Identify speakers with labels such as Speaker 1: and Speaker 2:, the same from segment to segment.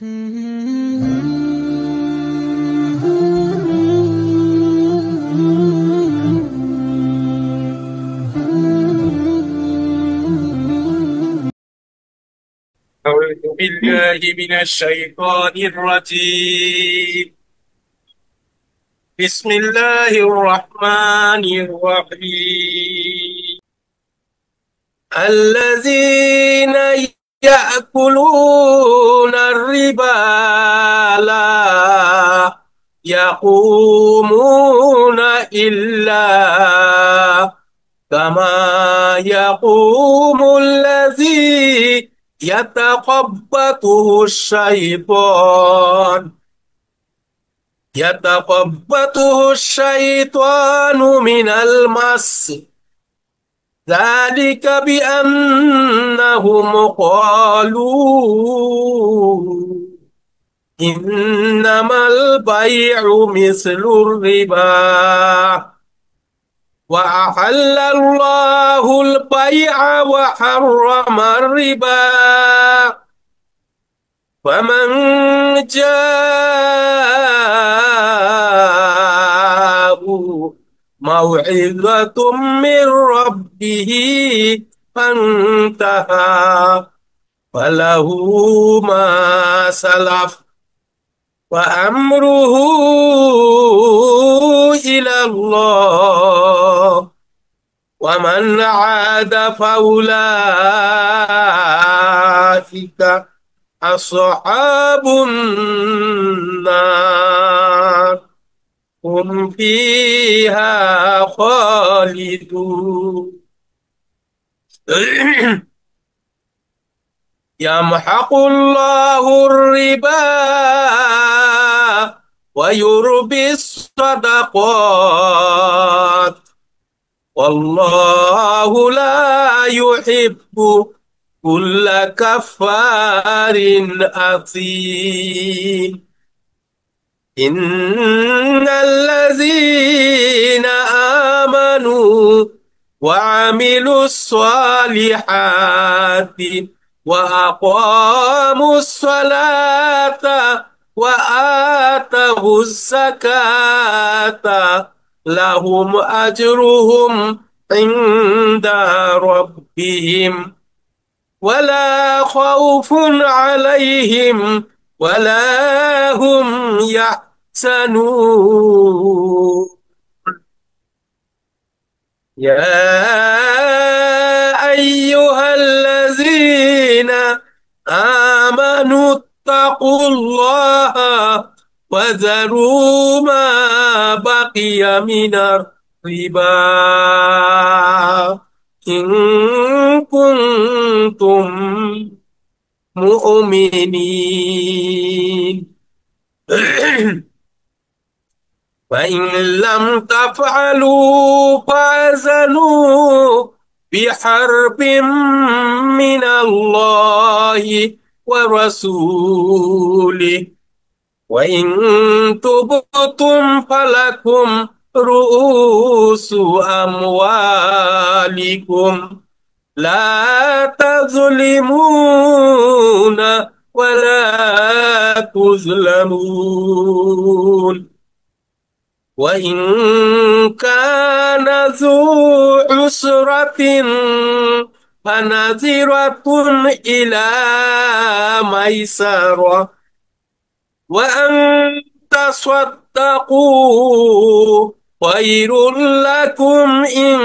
Speaker 1: أعوذ بالله من الشيطان الرجيم. بسم الله الرحمن الرحيم. الذين يأكلون الربا لا يقومون إلا كما يقوم الذي يتقبطه الشيطان من المس. ذلك بأنهم قالوا إنما البيع مثل الربا وأحل الله البيع وحرم الربا. فمن جاءه موعظة من ربه فانتهى فله ما سلف وأمره إلى الله ومن عاد فأولئك أصحاب النار هم فيها خالدون. يمحق الله الربا ويربي الصدقات والله لا يحب كل كفار أثيم. إن الذين آمنوا وعملوا الصالحات وأقاموا الصلاة وآتوا الزكاة لهم أجرهم عند ربهم ولا خوف عليهم ولا هم يحزنون. يا أيها الذين آمنوا اتقوا الله وذروا ما بقي من الربا إن كنتم مؤمنين. فإن لم تفعلوا فأذنوا بحرب من الله ورسوله وإن تبتم فلكم رؤوس أموالكم لا تظلمون ولا تظلمون. وإن كان ذو عسرة فنظرة إلى ميسرة وأن تصدقوا خير لكم إن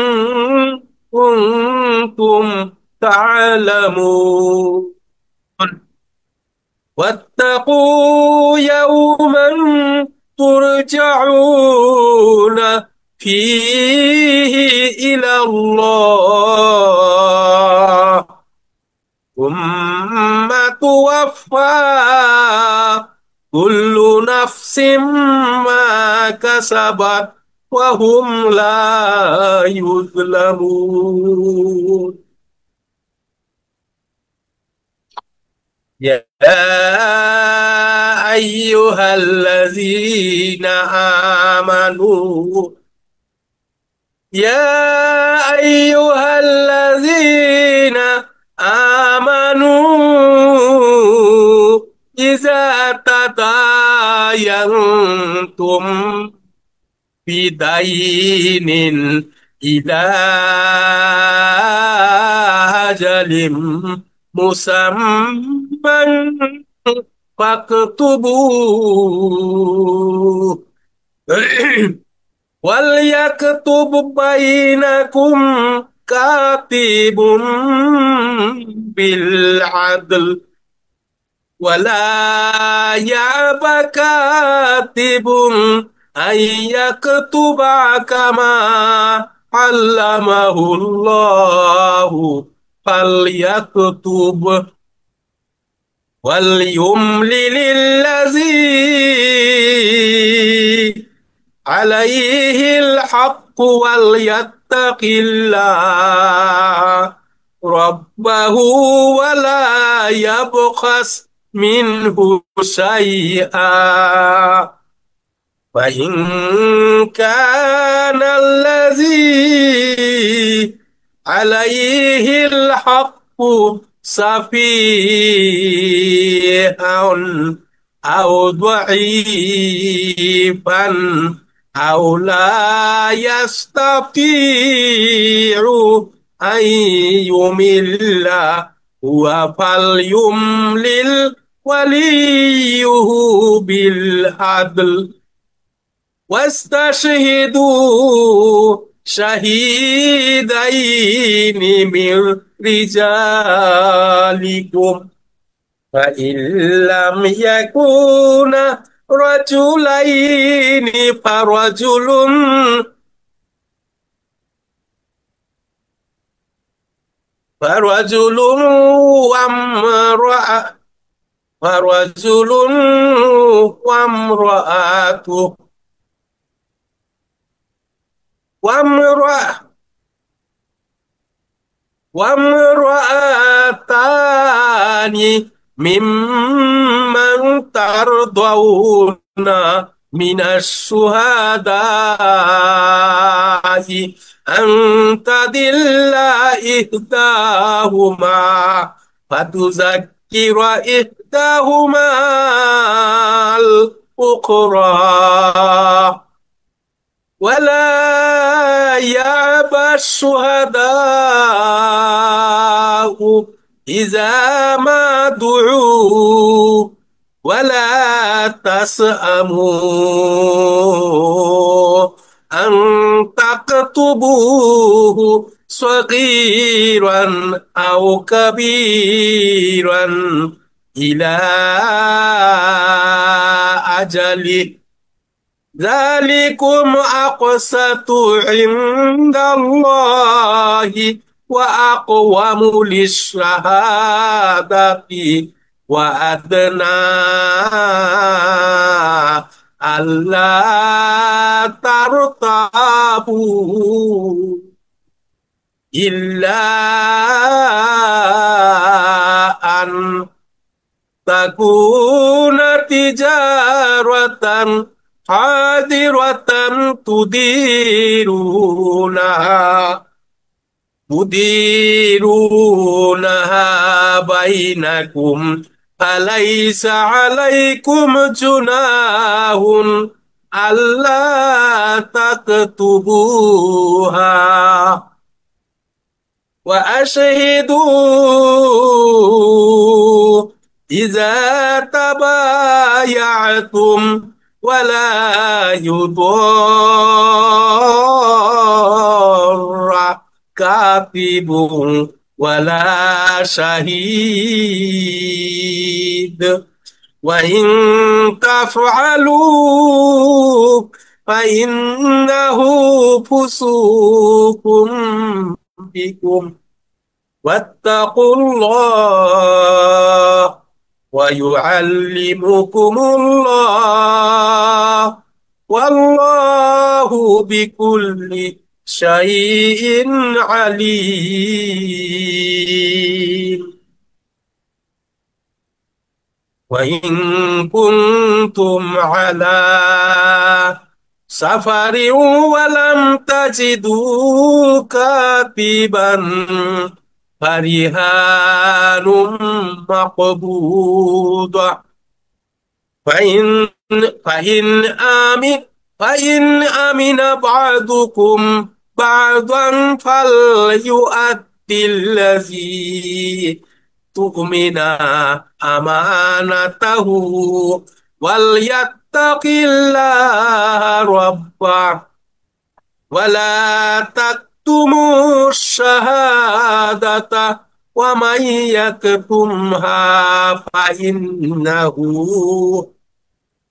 Speaker 1: كنتم تعلمون. واتقوا يوما ترجعون فيه إلى الله ثم توفى كل نفس ما كسبت وهم لا يظلمون. يا أيها الذين آمنوا يا أيها الذين آمنوا إذا تداينتم بدين إلى أجل مسمى فاكتبوه وليكتب بينكم كاتب بالعدل ولا يأب كاتب أن يكتب كما علمه الله فليكتب وليملل الذي عليه الحق وليتق الله ربه ولا يبخس منه شيئا فإن كان الذي عليه الحق سفيها أو ضعيفا أو لا يستطيع أن يمل هو فليملل وليه بالعدل واستشهدوا شهيدين من رجالكم فإن لم يكونا رجلين فرجل وامرأة فرجل وامرأة وامرأة وامرأتان ممن ترضون من الشهداء أن تضل إحداهما فتذكر إحداهما الأخرى ولا يأبى الشهداء إذا ما دعوا ولا تسأموا أن تكتبوه صغيرا أو كبيرا إلى أجله ذلكم أقسط عند الله وأقوم للشهادة وأدنى ألا ترتابوا إلا أن تكون تجارة حاضرة تديرونها بينكم فليس عليكم جناح ألا تكتبوها وأشهدوا إذا تبايعتم ولا يضار كاتب ولا شهيد وإن تفعلوا فإنه فسوق بكم واتقوا الله ويعلمكم الله والله بكل شيء عليم وإن كنتم على سفر ولم تجدوا كاتبا فرهان مقبوض فإن فإن آمن فإن أمن بعضكم بعضا فليؤدي الذي تؤمن أمانته وليتق الله ربه ولا تكتموا الشهادة ومن يكتمها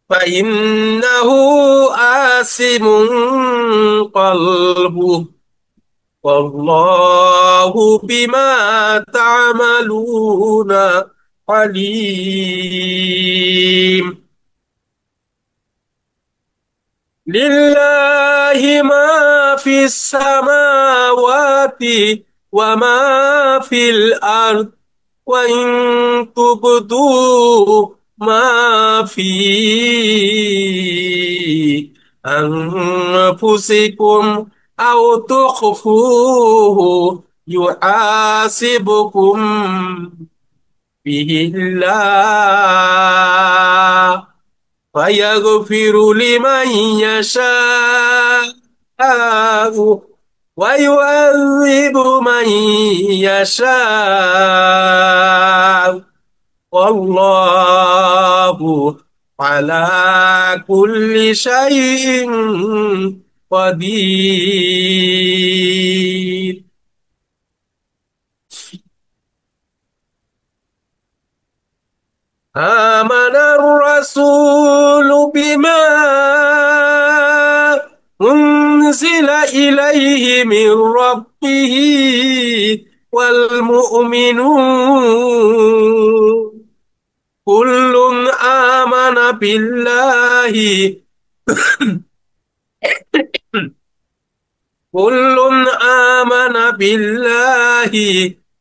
Speaker 1: فإنه آثم قلبه والله بما تعملون عليم لله ما في السماوات وما في الأرض وإن تبدوا ما في أنفسكم أو تخفوه يحاسبكم به الله فيغفر لمن يشاء ويعذب من يشاء والله على كل شيء قدير آمن الرسول بما أنزل إليه من ربه والمؤمنون كل آمن بالله كل آمن بالله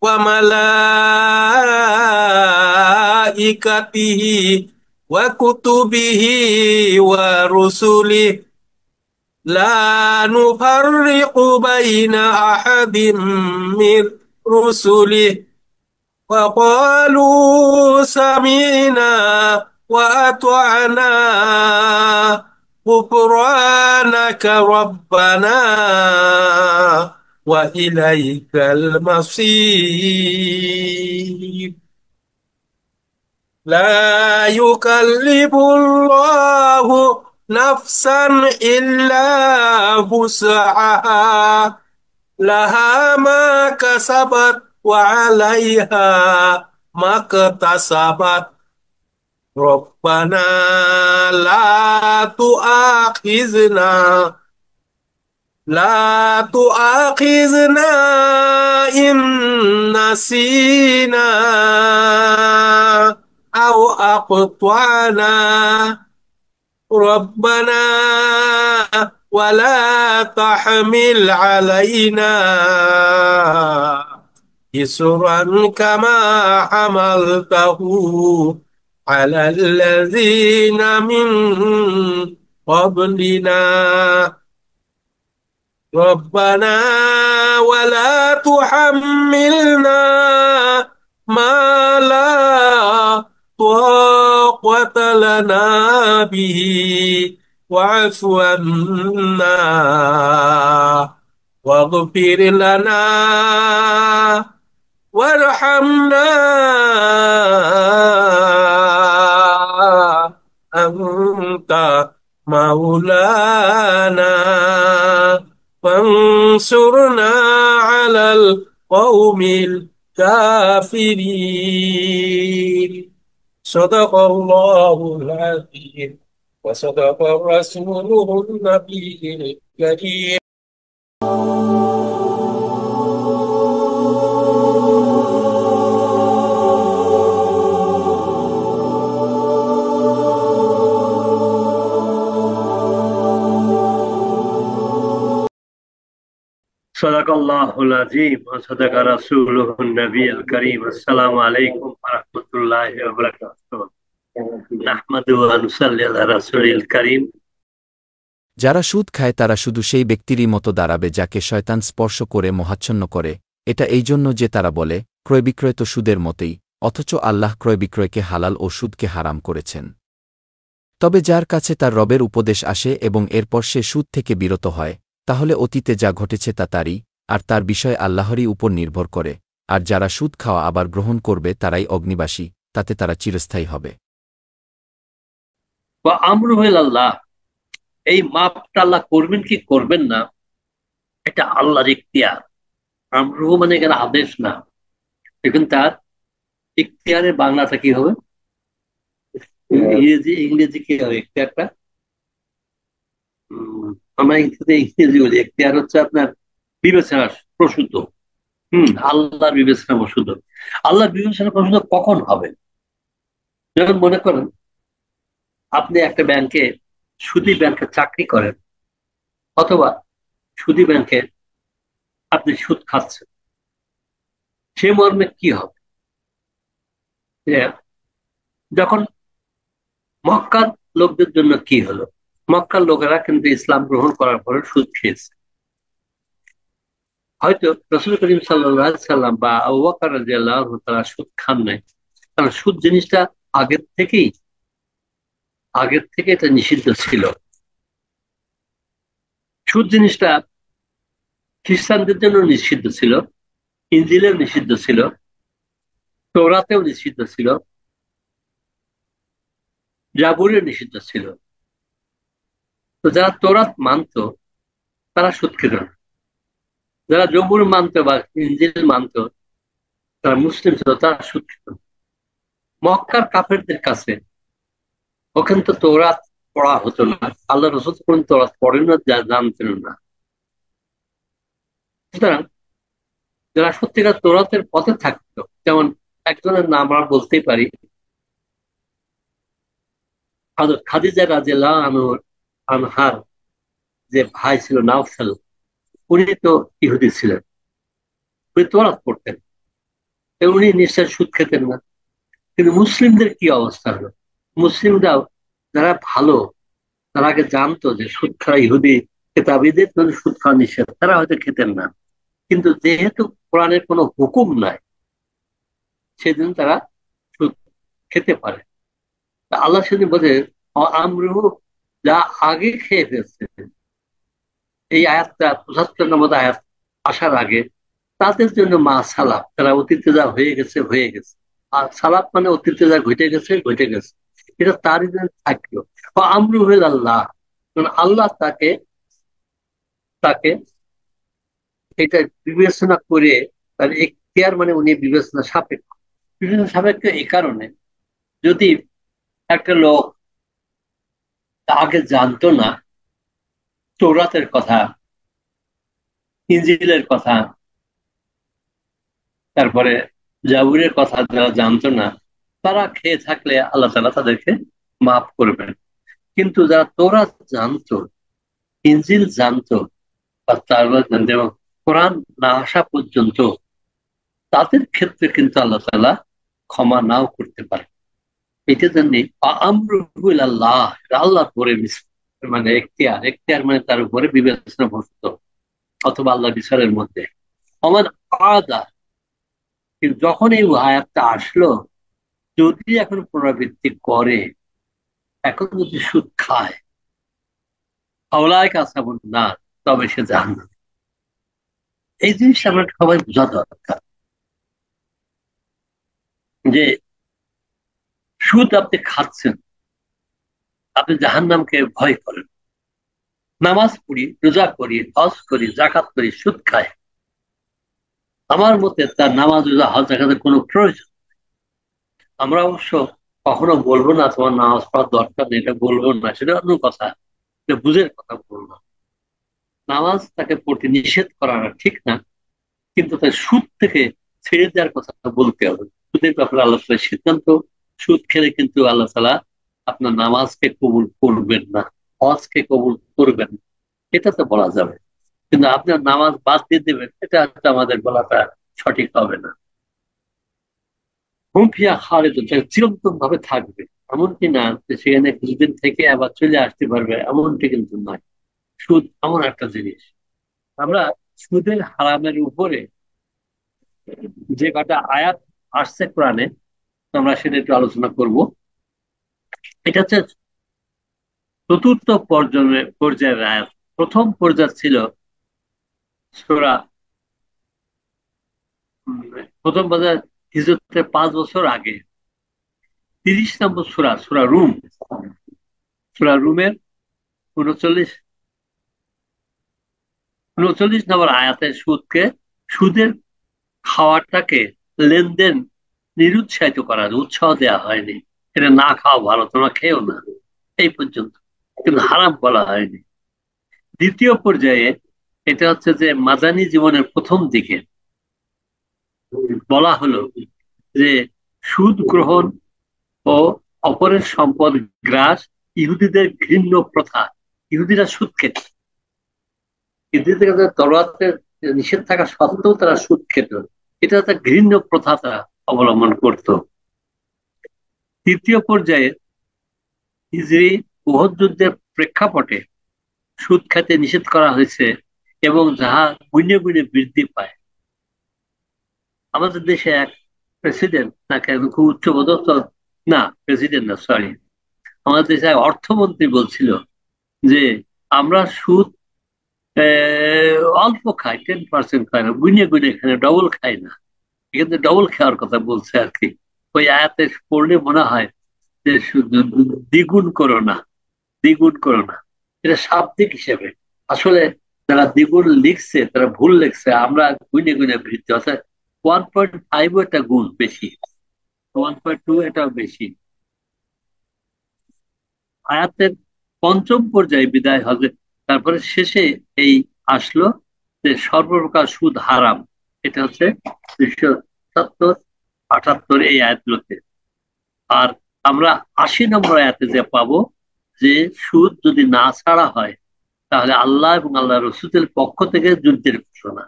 Speaker 1: وملائكته وكتبه ورسله لا نفرق بين أحد من رسله وقالوا سمعنا وأطعنا غفرانك ربنا وإليك المصير لا يكلف الله نفسا إلا وسعها لها ما كسبت وعليها ما اكتسبت ربنا لا تؤاخذنا إن نسينا أو أخطأنا ربنا ولا تحمل علينا إصرا كما حملته على الذين من قبلنا ربنا ولا تحملنا ما لا طاقة لنا به واعف عنا واغفر لنا وارحمنا أنت مولانا فانصرنا على القوم الكافرين صدق الله العظيم وصدق رسوله النبي الكريم
Speaker 2: صدق الله العظيم وصدق رسوله النبي الكريم السلام عليكم ورحمة الله وبركاته نحمده ونصلي على رسول الكريم
Speaker 3: যারা সুদ খায় তারা শুধু সেই ব্যক্তিরই মতো দাঁড়াবে যাকে শয়তান স্পর্শ করে মোহাচ্ছন্ন করে এটা এই জন্য যে তারা বলে ক্রয় বিক্রয় তো সুদের মতোই অথচ আল্লাহ ক্রয় বিক্রয়কে হালাল ও সুদকে হারাম করেছেন। তবে যার কাছে তার রবের উপদেশ আসে এবং এরপর সে সুদ থেকে বিরত হয়, তাহলে অতীতে যা ঘটেছে তা তারই, আর তার বিষয় আল্লাহরই উপর নির্ভর করে। আর যারা সুদ খাওয়া আবার গ্রহণ করবে তারাই অগ্নিবাসী, তাতে তারা চিরস্থায়ী হবে।
Speaker 2: বা আমরুল আল্লাহ, এই মাপটা আল্লাহ করবেন কি করবেন না, এটা আল্লাহর ইখতিয়ার। আমরু মানে এখানে আদেশ না, এখন তার ইখতিয়ারের বাংলাটা কি হবে, ইংরেজি ইংরেজি কি হবে ইখতিয়ারটা? আমরা ইংরেজি বলি এখতিয়ার হচ্ছে আপনার বিবেচনা প্রসূত। আল্লাহর বিবেচনা প্রসূত। আল্লাহর বিবেচনা প্রসূত কখন হবে? যেমন মনে করেন আপনি একটা ব্যাংকে, সুদী ব্যাংকে চাকরি করেন, অথবা সুদী ব্যাংকে আপনি সুদ খাচ্ছেন, সে মর্মে কি হবে যে যখন মক্কার লোকদের জন্য কি হলো, মক্কার লোকেরা কিন্তু ইসলাম গ্রহণ করার পরে সুদ খেয়েছে। হয়তো রাসূল করিম সাল্লাল্লাহু আলাইহি সাল্লাম বা আবু বকর রাদিয়াল্লাহু আনহু তারা সুদ খান নাই, কারণ সুদ জিনিসটা আগের থেকে এটা নিষিদ্ধ ছিল। সুদ জিনিসটা খ্রিস্টানদের জন্য নিষিদ্ধ ছিল, ইনজিলেও নিষিদ্ধ ছিল, তৌরাতেও নিষিদ্ধ ছিল, জাবুরেও নিষিদ্ধ ছিল। তো যারা তৌরাত মানতো তারা সুদ খেত না, যারা জবুর মানতো বা ইনজিল মানতো, তারা মুসলিম ছিল, তারা সুদ খেত না। মক্কার কাফেরদের কাছে ওখানে তো তৌরাত পড়া হতো না, আল্লাহ রসুল কোন তৌরাত পড়েন না, জানতেন না। সুতরাং যারা সত্যিকার তৌরাতের পথে থাকতো, যেমন একজনের নাম আমরা বলতেই পারি, হযরত খাদিজা রাদিয়াল্লাহু আনহার যে ভাই ছিল নাওফাল, উনি তো ইহুদি ছিলেন, উনি তৌরাত পড়তেন, উনি নিশ্চয় সুদ খেতেন না। কিন্তু মুসলিমদের কি অবস্থা হলো? মুসলিমরাও যারা ভালো, তারা আগে জানতো যে সুদ খাওয়া ইহুদি কেতাবীদের জন্য সুদ খাওয়া নিষেধ, তারা হয়তো খেতেন না। কিন্তু যেহেতু কোরআনের কোনো হুকুম নাই, সেদিন তারা সুদ খেতে পারে। আল্লাহ সেদিন বলে আমরু, যা আগে খেয়ে ফেলছে, এই আয়াতটা ৭৫ নম্বর আয়াত আসার আগে তাদের জন্য মা সালাপ, তারা অতীতে যা হয়ে গেছে হয়ে গেছে। আর সালাপ মানে অতীতে যা ঘটে গেছে ঘটে গেছে, এটা তারই জন্য থাকলো। আমরু হইল আল্লাহ, আল্লাহ তাকে তাকে এটা বিবেচনা করে, তার এখতিয়ার মানে উনি বিবেচনা সাপেক্ষ। বিবেচনা সাপেক্ষ এই কারণে, যদি একটা লোক আগে জানতো না তৌরাতের কথা, ইনজিলের কথা, তারপরে জাবুরের কথা যারা জানতো না, তারা খেয়ে থাকলে আল্লাহ তাআলা তাদেরকে মাফ করবেন। কিন্তু যারা তৌরাত জানতো, ইনজিল জানতো, বা তাওরাত জানতো এবং কোরআন না আসা পর্যন্ত, তাদের ক্ষেত্রে কিন্তু আল্লাহ তাআলা ক্ষমা নাও করতে পারে। এটা জন্য আমরুল আল্লাহ, আল্লাহর পরে মানে এখতিয়ার মানে তার উপরে বিবেচনা বসত, অথবা আল্লাহ বিচারের মধ্যে আমার আদা। কিন্তু যখন এই আয়াতটা আসলো, যদি এখন পুনরাবৃত্তি করে, এখন যদি সুদ খায়, আওলায় কাসাবুন না, তবে সে জাহান্নামী। এই জিনিসটা আমরা সবাই বোঝা দরকার যে সুদ আপনি খাচ্ছেন, আপনি জাহান্নামকে ভয় করেন। নামাজ পড়ি, রোজা করি, হজ করি, জাকাত করি, সুদ খায়, আমার মতে তার নামাজ, রোজা, হজ, জাকাতের কোনো প্রয়োজন। আমরা অবশ্য কখনো বলবো না তোমার নামাজ পড়ার দরকার নেই, এটা বলবো না, সেটা অন্য কথা, এটা বুঝের কথা বলবো। নামাজ তাকে পড়তে নিষেধ করা ঠিক না, কিন্তু তার সুদ থেকে ছেড়ে দেওয়ার কথা বলতে হবে। সুদের ব্যাপারে আল্লাহ তাআলার সিদ্ধান্ত, সুদ খেলে কিন্তু আল্লাহ তাআলা আপনার নামাজকে কবুল করবেন না, হজকে কবুল করবেন না, এটা তো বলা যাবে। কিন্তু আপনার নামাজ বাদ দিয়ে দেবেন, এটা হয়তো আমাদের বলাটা সঠিক হবে না। হুমফিয়া খালিদুন, চিরন্তন ভাবে থাকবে এমনকি না, যে সেখানে কিছুদিন থেকে আবার চলে আসতে পারবে, এমনটি কিন্তু নয়। সুদ এমন একটা জিনিস, আমরা সুদের হারামের উপরে যে কটা আয়াত আসছে কোরআনে, আমরা সেটা একটু আলোচনা করব। এটা হচ্ছে চতুর্থ পর্যায়ের আয়াত। প্রথম পর্যায় ছিল সূরা প্রথম পর্যায়ে হিজরতের 5 বছর আগে, 30 নম্বর সূরা, সূরা রুম। সূরা রুমের 39 নম্বর আয়াতে সুদের খাওয়াটাকে, লেনদেন নিরুৎসাহিত করা, উৎসাহ দেওয়া হয়নি। এটা না খাওয়া ভালো, তোমরা খেও না, এই পর্যন্ত, কিন্তু হারাম বলা হয়নি। দ্বিতীয় পর্যায়ে এটা হচ্ছে যে মাদানী জীবনের প্রথম দিকে বলা হলো যে সুদ গ্রহণ ও অপরের সম্পদ গ্রাস ইহুদিদের ঘৃণ্য প্রথা। ইহুদিরা সুদ খেত, ইহুদিদের কাছে তওরাতের নিষেধ থাকা সত্ত্বেও তারা সুদ খেত। এটা একটা ঘৃণ্য প্রথা তারা অবলম্বন করত। তৃতীয় পর্যায়ে হিজরি উহুদ যুদ্ধের প্রেক্ষাপটে সুদ খেতে নিষেধ করা হয়েছে এবং যাহা গুণে গুণে বৃদ্ধি পায়। আমাদের দেশে এক প্রেসিডেন্ট, তাকে খুব উচ্চপদস্থ, না প্রেসিডেন্ট না, সরি, আমাদের দেশে এক অর্থমন্ত্রী বলছিল যে আমরা সুদ অল্প খাই, 10% খাই না, গুনে গুনে, এখানে ডবল খাই না। এখানে ডবল খাওয়ার কথা বলছে আর কি। ওই আয়াতে পড়লে মনে হয় যে শুধু দ্বিগুণ করো না, দ্বিগুণ করো না, এটা শাব্দিক হিসেবে। আসলে যারা দ্বিগুণ লিখছে তারা ভুল লিখছে। আমরা গুনে গুনে বৃদ্ধি, অর্থাৎ 1.5 একটা গুণ বেশি, 1.2 এটাও বেশি। আয়াতের পঞ্চম পর্যায়ে বিদায় হবে, তারপরে শেষে এই আসলো যে সর্বপ্রকার সুদ হারাম। এটা হচ্ছে 277-78 এই আয়াতগুলোতে। আর আমরা 80 নম্বর আয়াতে যে পাবো যে সুদ যদি না ছাড়া হয় তাহলে আল্লাহ এবং আল্লাহ রসুলের পক্ষ থেকে যুদ্ধের ঘোষণা।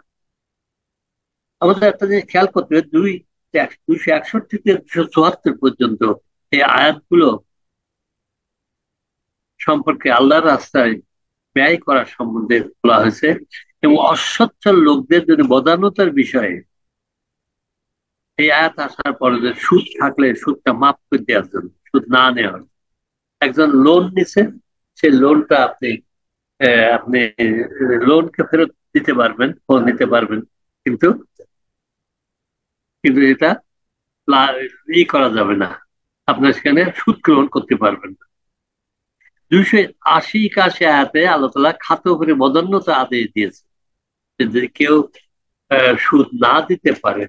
Speaker 2: আমাদের একটা জিনিস খেয়াল করতে হবে, 261 থেকে 274 পর্যন্ত এই আয়াতগুলো সম্পর্কে আল্লাহর রাস্তায় ব্যয় করার সম্বন্ধে বলা হয়েছে এবং অসচ্ছল লোকদের জন্য বদান্যতার বিষয়ে এই আয়াত আসার পরে যে সুদ থাকলে সুদটা মাফ করে দেওয়ার জন্য, সুদ না নেওয়ার। একজন লোন নিছে, সেই লোনটা আপনি আপনি লোনকে ফেরত দিতে পারবেন, ফোন নিতে পারবেন, কিন্তু কিন্তু এটা করা যাবে না, আপনার সেখানে সুদ গ্রহণ করতে পারবেন না। 280-81 আয়াতে আল্লাহ তাআলা খাতের উপরে বদান্যতা আদেশ দিয়েছে। যদি কেউ সুদ না দিতে পারে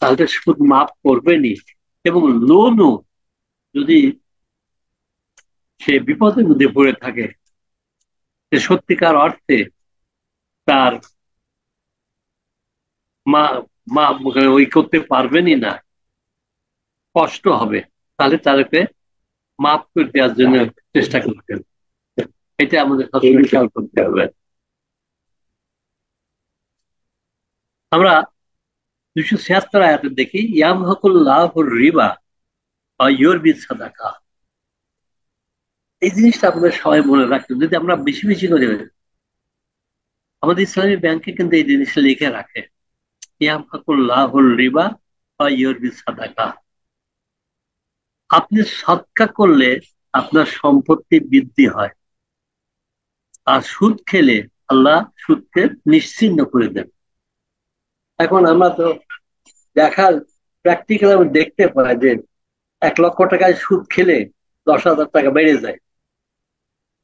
Speaker 2: তাহলে সুদ মাফ করবেনি, এবং লোনও যদি সে বিপদের মধ্যে পড়ে থাকে, সে সত্যিকার অর্থে তার মা মা ওই করতে পারবেনই না, কষ্ট হবে, তাহলে তাদেরকে মাফ করে দেওয়ার জন্য চেষ্টা করতেন। এটা আমাদের সবসময় খেয়াল করতে হবে। আমরা 276 আয়াতে দেখি ইয়ামহাকুল্লাহুর রিবা ওয়া ইউরবি সাদাকা। এই জিনিসটা আপনাদের সবাই মনে রাখবেন। যদি আমরা বেশি বেশি করে, আমাদের ইসলামী ব্যাংকে কিন্তু এই জিনিসটা লিখে রাখে, ইয়ামহাকুল্লাহুর রিবা ওয়া ইউরবি সাদাকা। আপনি সদকা করলে আপনার সম্পত্তি বৃদ্ধি হয়, আর সুদ খেলে আল্লাহ সুদকে নিশ্চিহ্ন করে দেন। এখন আমরা তো দেখার প্র্যাকটিক্যাল দেখতে পাই যে 1 লক্ষ টাকায় সুদ খেলে 10,000 টাকা বেড়ে যায়।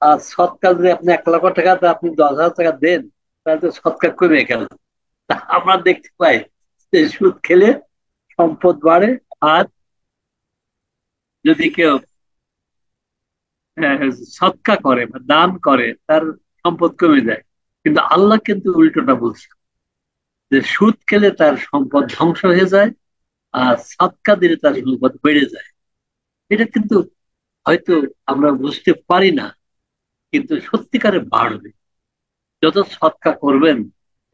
Speaker 2: আর সৎকার যদি আপনি 1 লক্ষ টাকাতে আপনি 10,000 টাকা দেন, তাহলে তো সৎকার কমে গেল। আমরা দেখতে পাই যে সুদ খেলে সম্পদ বাড়ে, আর যদি কেউ সৎকা করে বা দান করে তার সম্পদ কমে যায়। কিন্তু আল্লাহ কিন্তু উল্টোটা বলছে যে সুদ খেলে তার সম্পদ ধ্বংস হয়ে যায়, আর সৎকা দিলে তার সম্পদ বেড়ে যায়। এটা কিন্তু হয়তো আমরা বুঝতে পারি না, কিন্তু সত্যিকারে বাড়বে। যত সৎকা করবেন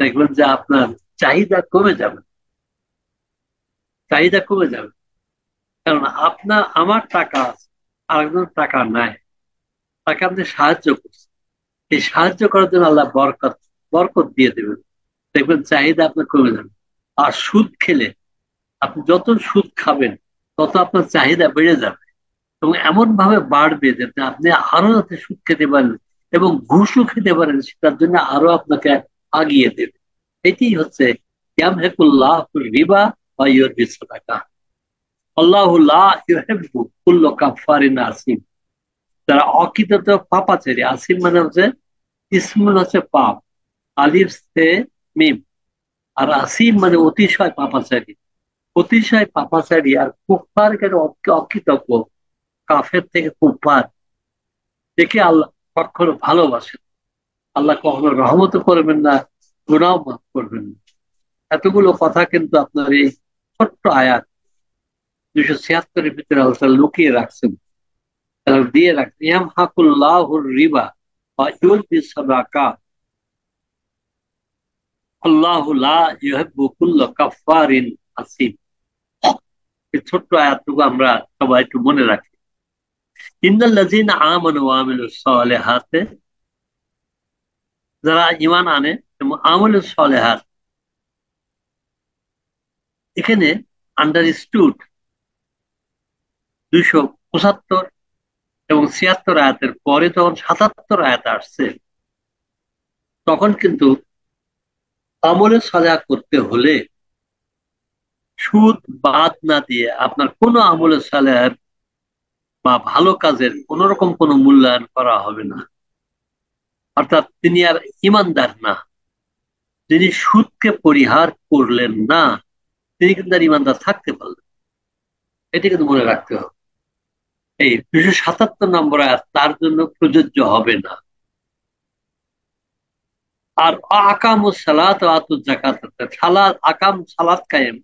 Speaker 2: দেখবেন যে আপনার চাহিদা কমে যাবে, চাহিদা কমে যাবে। কারণ আমার টাকা আছে, আরেকজন টাকা নাই, তাকে আপনি সাহায্য করছেন, এই সাহায্য করার জন্য আল্লাহ বরকত বরকত দিয়ে দেবেন, দেখবেন চাহিদা আপনার কমে যাবে। আর সুদ খেলে আপনি যত সুদ খাবেন তত আপনার চাহিদা বেড়ে যাবে, এবং এমন ভাবে বাড়বে যাতে আপনি আরো যাতে সুদ খেতে পারেন এবং ঘুষও খেতে পারেন, সেটার জন্য আরো আপনাকে আগিয়ে দেবে। এটি হচ্ছে ইয়ামহাকুল্লাহুর রিবা ওয়া ইউরবিস সাদাকা। আল্লাহু লা ইউহিব্বু কুল্লা কাফফারিন আসিম। যারা অকৃতজ্ঞ পাপাচারী, আসিম মানে হচ্ছে ইসমুল হচ্ছে পাপ, আলিফ সে মিম, আর আসিম মানে অতিশয় পাপাচারী। অতিশয় পাপাচারী আর কুফফার কেন অকৃতজ্ঞ, কাফের থেকে কুফফার, দেখে আল্লাহ কখনো ভালোবাসেন, আল্লাহ কখনো রহমত করবেন না, গুনাহ মাফ করবেন না। এতগুলো কথা কিন্তু আপনার এই ছোট্ট আয়াত 276-এর ভিতরে আল্লাহ লুকিয়ে রাখছেন, দিয়ে রাখছেন। ইয়ামহাকুল্লাহুর রিবা ওয়া ইউরবিস সাদাকা আল্লাহু লা ইউহিব্বু কুল্লা কাফফারিন আসিম। এই ছোট্ট আয়াতটুকু আমরা সবাই একটু মনে রাখি। ইন্নাল্লাযীনা আমানু ওয়া আমিলুস সালিহাতে, যারা ঈমান আনে এবং আমলুস সালিহাত, এখানে আন্ডারস্টুড 275 এবং 76 আয়াতের পরে যখন 77 আয়াত আসছে, তখন কিন্তু আমলে সাজা করতে হলে সুদ বাদ না দিয়ে আপনার কোনো আমলে সালেহার বা ভালো কাজের কোন রকম কোনো মূল্যায়ন করা হবে না। অর্থাৎ তিনি আর ইমানদার না, যিনি সুদকে পরিহার করলেন না তিনি কিন্তু আর ইমানদার থাকতে পারলেন। এটি কিন্তু মনে রাখতে হবে। এই 277 নম্বর আয়াত তার জন্য প্রযোজ্য হবে না। আর আকামুস সালাত ওয়া আতুজ যাকাত, সালাত আকাম সালাত কায়েম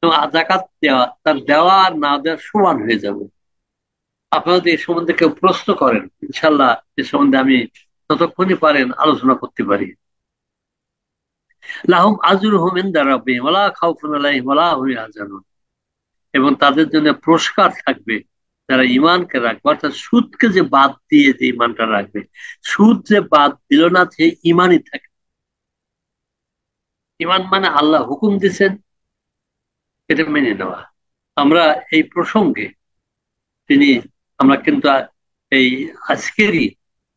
Speaker 2: এবং যাকাত দেওয়া, তার দেওয়া আর না দেওয়া সমান হয়ে যাবে। আপনারা যদি এই সম্বন্ধে কেউ প্রশ্ন করেন, ইনশাল্লাহ এ সম্বন্ধে আমি ততক্ষণই পারেন আলোচনা করতে পারি। লাহুম আজরুহুম ইনদা রাব্বিহিম ওয়া লা খাউফুন আলাইহিম ওয়া লা হুম ইয়াহজানুন, এবং তাদের জন্য পুরস্কার থাকবে যারা ইমানকে রাখবে, অর্থাৎ সুদকে যে বাদ দিয়ে যে ইমানটা রাখবে। সুদ যে বাদ দিল না, সে ইমানই থাকে। ইমান মানে আল্লাহ হুকুম দিচ্ছেন এটা মেনে নেওয়া। আমরা এই প্রসঙ্গে তিনি আমরা কিন্তু এই আজকেরই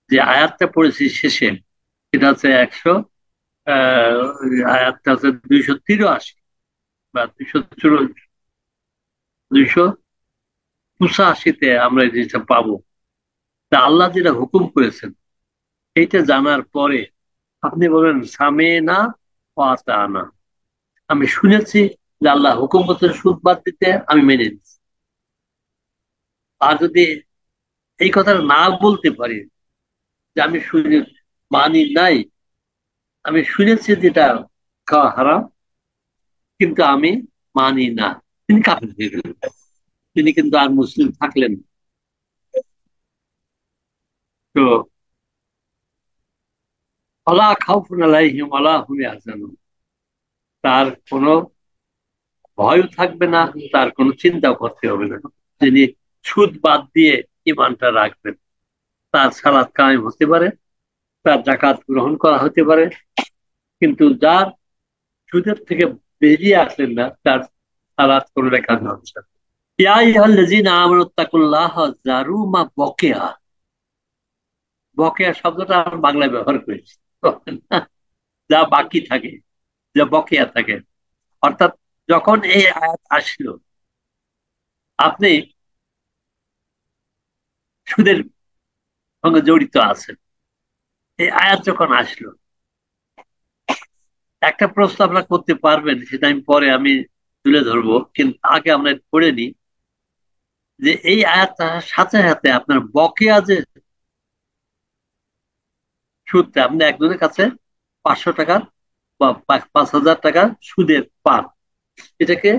Speaker 2: যে আয়াতটা পড়েছি শেষে, এটা হচ্ছে আয়াতটা হচ্ছে 283 বা 285-285-তে আমরা এই জিনিসটা পাবো। তা আল্লাহ যেটা হুকুম করেছেন এইটা জানার পরে আপনি বলেন সামে না পাতা না, আমি শুনেছি যে আল্লাহ হুকুম করছেন সুদ বাদ দিতে, আমি মেনে নিচ্ছি। আর যদি এই কথাটা না বলতে পারি যে আমি শুনে মানি নাই, আমি শুনেছি যেটা খাওয়া হারাম কিন্তু আমি মানি না, তিনি কাফের হয়ে গেলেন, তিনি কিন্তু আর মুসলিম থাকলেন না। তো ওয়ালা খাউফুন আলাইহিম ওয়া লা হুম ইয়াহজানুন, তার কোনো ভয়ও থাকবে না, তার কোনো চিন্তাও করতে হবে না। যিনি সুদ বাদ দিয়ে ইমানটা রাখবেন, তার সালাত কায়েম হতে পারে, তার যাকাত গ্রহণ করা হতে পারে, কিন্তু যার সুদের থেকে বেরিয়ে আসলেন না, তার সালাত কোনো লেখা হচ্ছে। ইয়া আইয়ুহাল্লাযীনা আমানুত্তাকুল্লাহ যারু মা বকেয়া, বকেয়া শব্দটা আমরা বাংলায় ব্যবহার করেছি, যা বাকি থাকে, যা বকেয়া থাকে। অর্থাৎ যখন এই আয়াত আসলো, আপনি সুদের সঙ্গে জড়িত আছেন, এই আয়াত যখন আসলো, একটা প্রশ্ন আপনারা করতে পারবেন, সেটা আমি পরে আমি তুলে ধরবো, কিন্তু আগে আমরা পড়ে নিই যে এই আয়াত আসার সাথে সাথে আপনার বকেয়া যে সুদটা, আপনি একজনের কাছে 500 টাকার বা 5,000 টাকার সুদের পান, এটাকে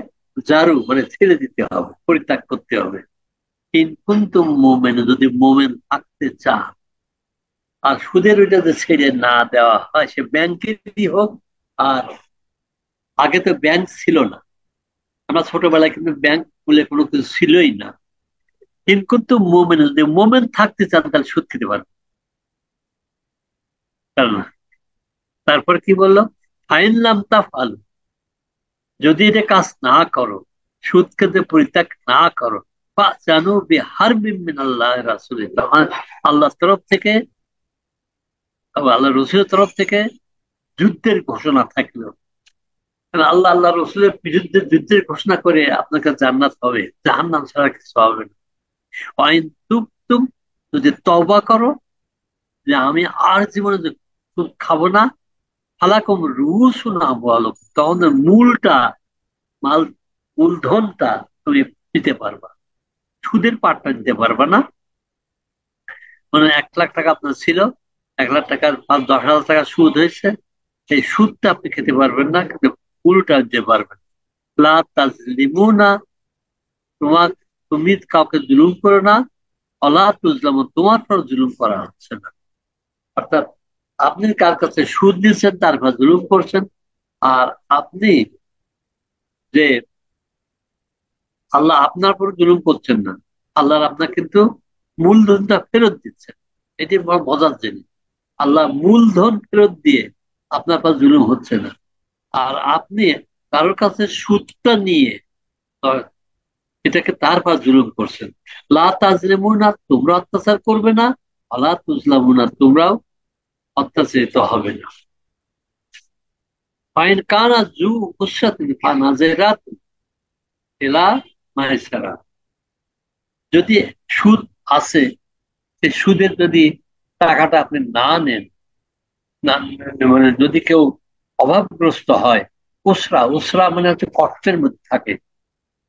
Speaker 2: জারু মানে ছেড়ে দিতে হবে, পরিত্যাগ করতে হবে। কিন্তু মোমেন, যদি মোমেন থাকতে চান, আর সুদের ওইটা যে ছেড়ে না দেওয়া হয়, সে ব্যাংকেরই হোক, আর আগে তো ব্যাংক ছিল না, আমরা ছোটবেলায় কিন্তু ব্যাংক বলে কোনো কিছু ছিলই না। কিন্তু মোমেন, যদি মোমেন থাকতে চান তাহলে সুদ খেতে পারবে না। তারপর কি বললো, ফাইন লাম তাফআল, যদি এটা কাজ না করো, সুদ খেতে পরিত্যাগ না করো, ফাজানু বিহারবিন মিনাল্লাহি রাসূলিহি, তখন আল্লাহর তরফ থেকে, আল্লাহ রসুলের তরফ থেকে যুদ্ধের ঘোষণা থাকলো। আল্লাহ রসুলের বিরুদ্ধে যুদ্ধের ঘোষণা করে আপনাকে জান্নাত হবে, জাহান্নাম ছাড়া কিছু হবে না। ওয়াইন তুবতুম, যদি তওবা করো যে আমি আর জীবনে সুদ খাবো না, ফালাকুম রুউসুন আমওয়ালুকুম, তখন মূলটা, মাল মূলধনটা তুমি দিতে পারবা, সুদের পাটটা দিতে পারবা না। মানে 1,00,000 টাকা আপনার ছিল, 1,00,000 টাকার 5-10,000 টাকা সুদ হয়েছে, সেই সুদটা আপনি খেতে পারবেন না, কিন্তু মূলটা দিতে পারবেন। লা তাজলিমুনা, তুমি কাউকে জুলুম করো না, অলা তুজলামুন, তোমার পর জুলুম করা হচ্ছে না। অর্থাৎ আপনি কার কাছে সুদ নিচ্ছেন, তার পর জুলুম করছেন, আর আপনি যে আল্লাহ আপনার উপর জুলুম করছেন না, আল্লাহর আপনার কিন্তু মূলধনটা ফেরত দিচ্ছেন। এটি বড় মজার জিনিস। আল্লাহ মূলধন ফেরত দিয়ে আপনার পর জুলুম হচ্ছে না, আর আপনি কারোর কাছে সুদটা নিয়ে এটাকে তার পর জুলুম করছেন। লা তাজলিমুনা, তোমরা অত্যাচার করবে না, আলা তুজলামুনা, তোমরাও অত্যাচারিত হবে না। ফাইন কানা জু উসরাতিন ফানাজিরাতুন ইলা মাইসারা, যদি সুদ আছে, সেই সুদের যদি টাকাটা আপনি না নেন, না মানে যদি কেউ অভাবগ্রস্ত হয়, উসরা, উসরা মানে হচ্ছে কষ্টের মধ্যে থাকে,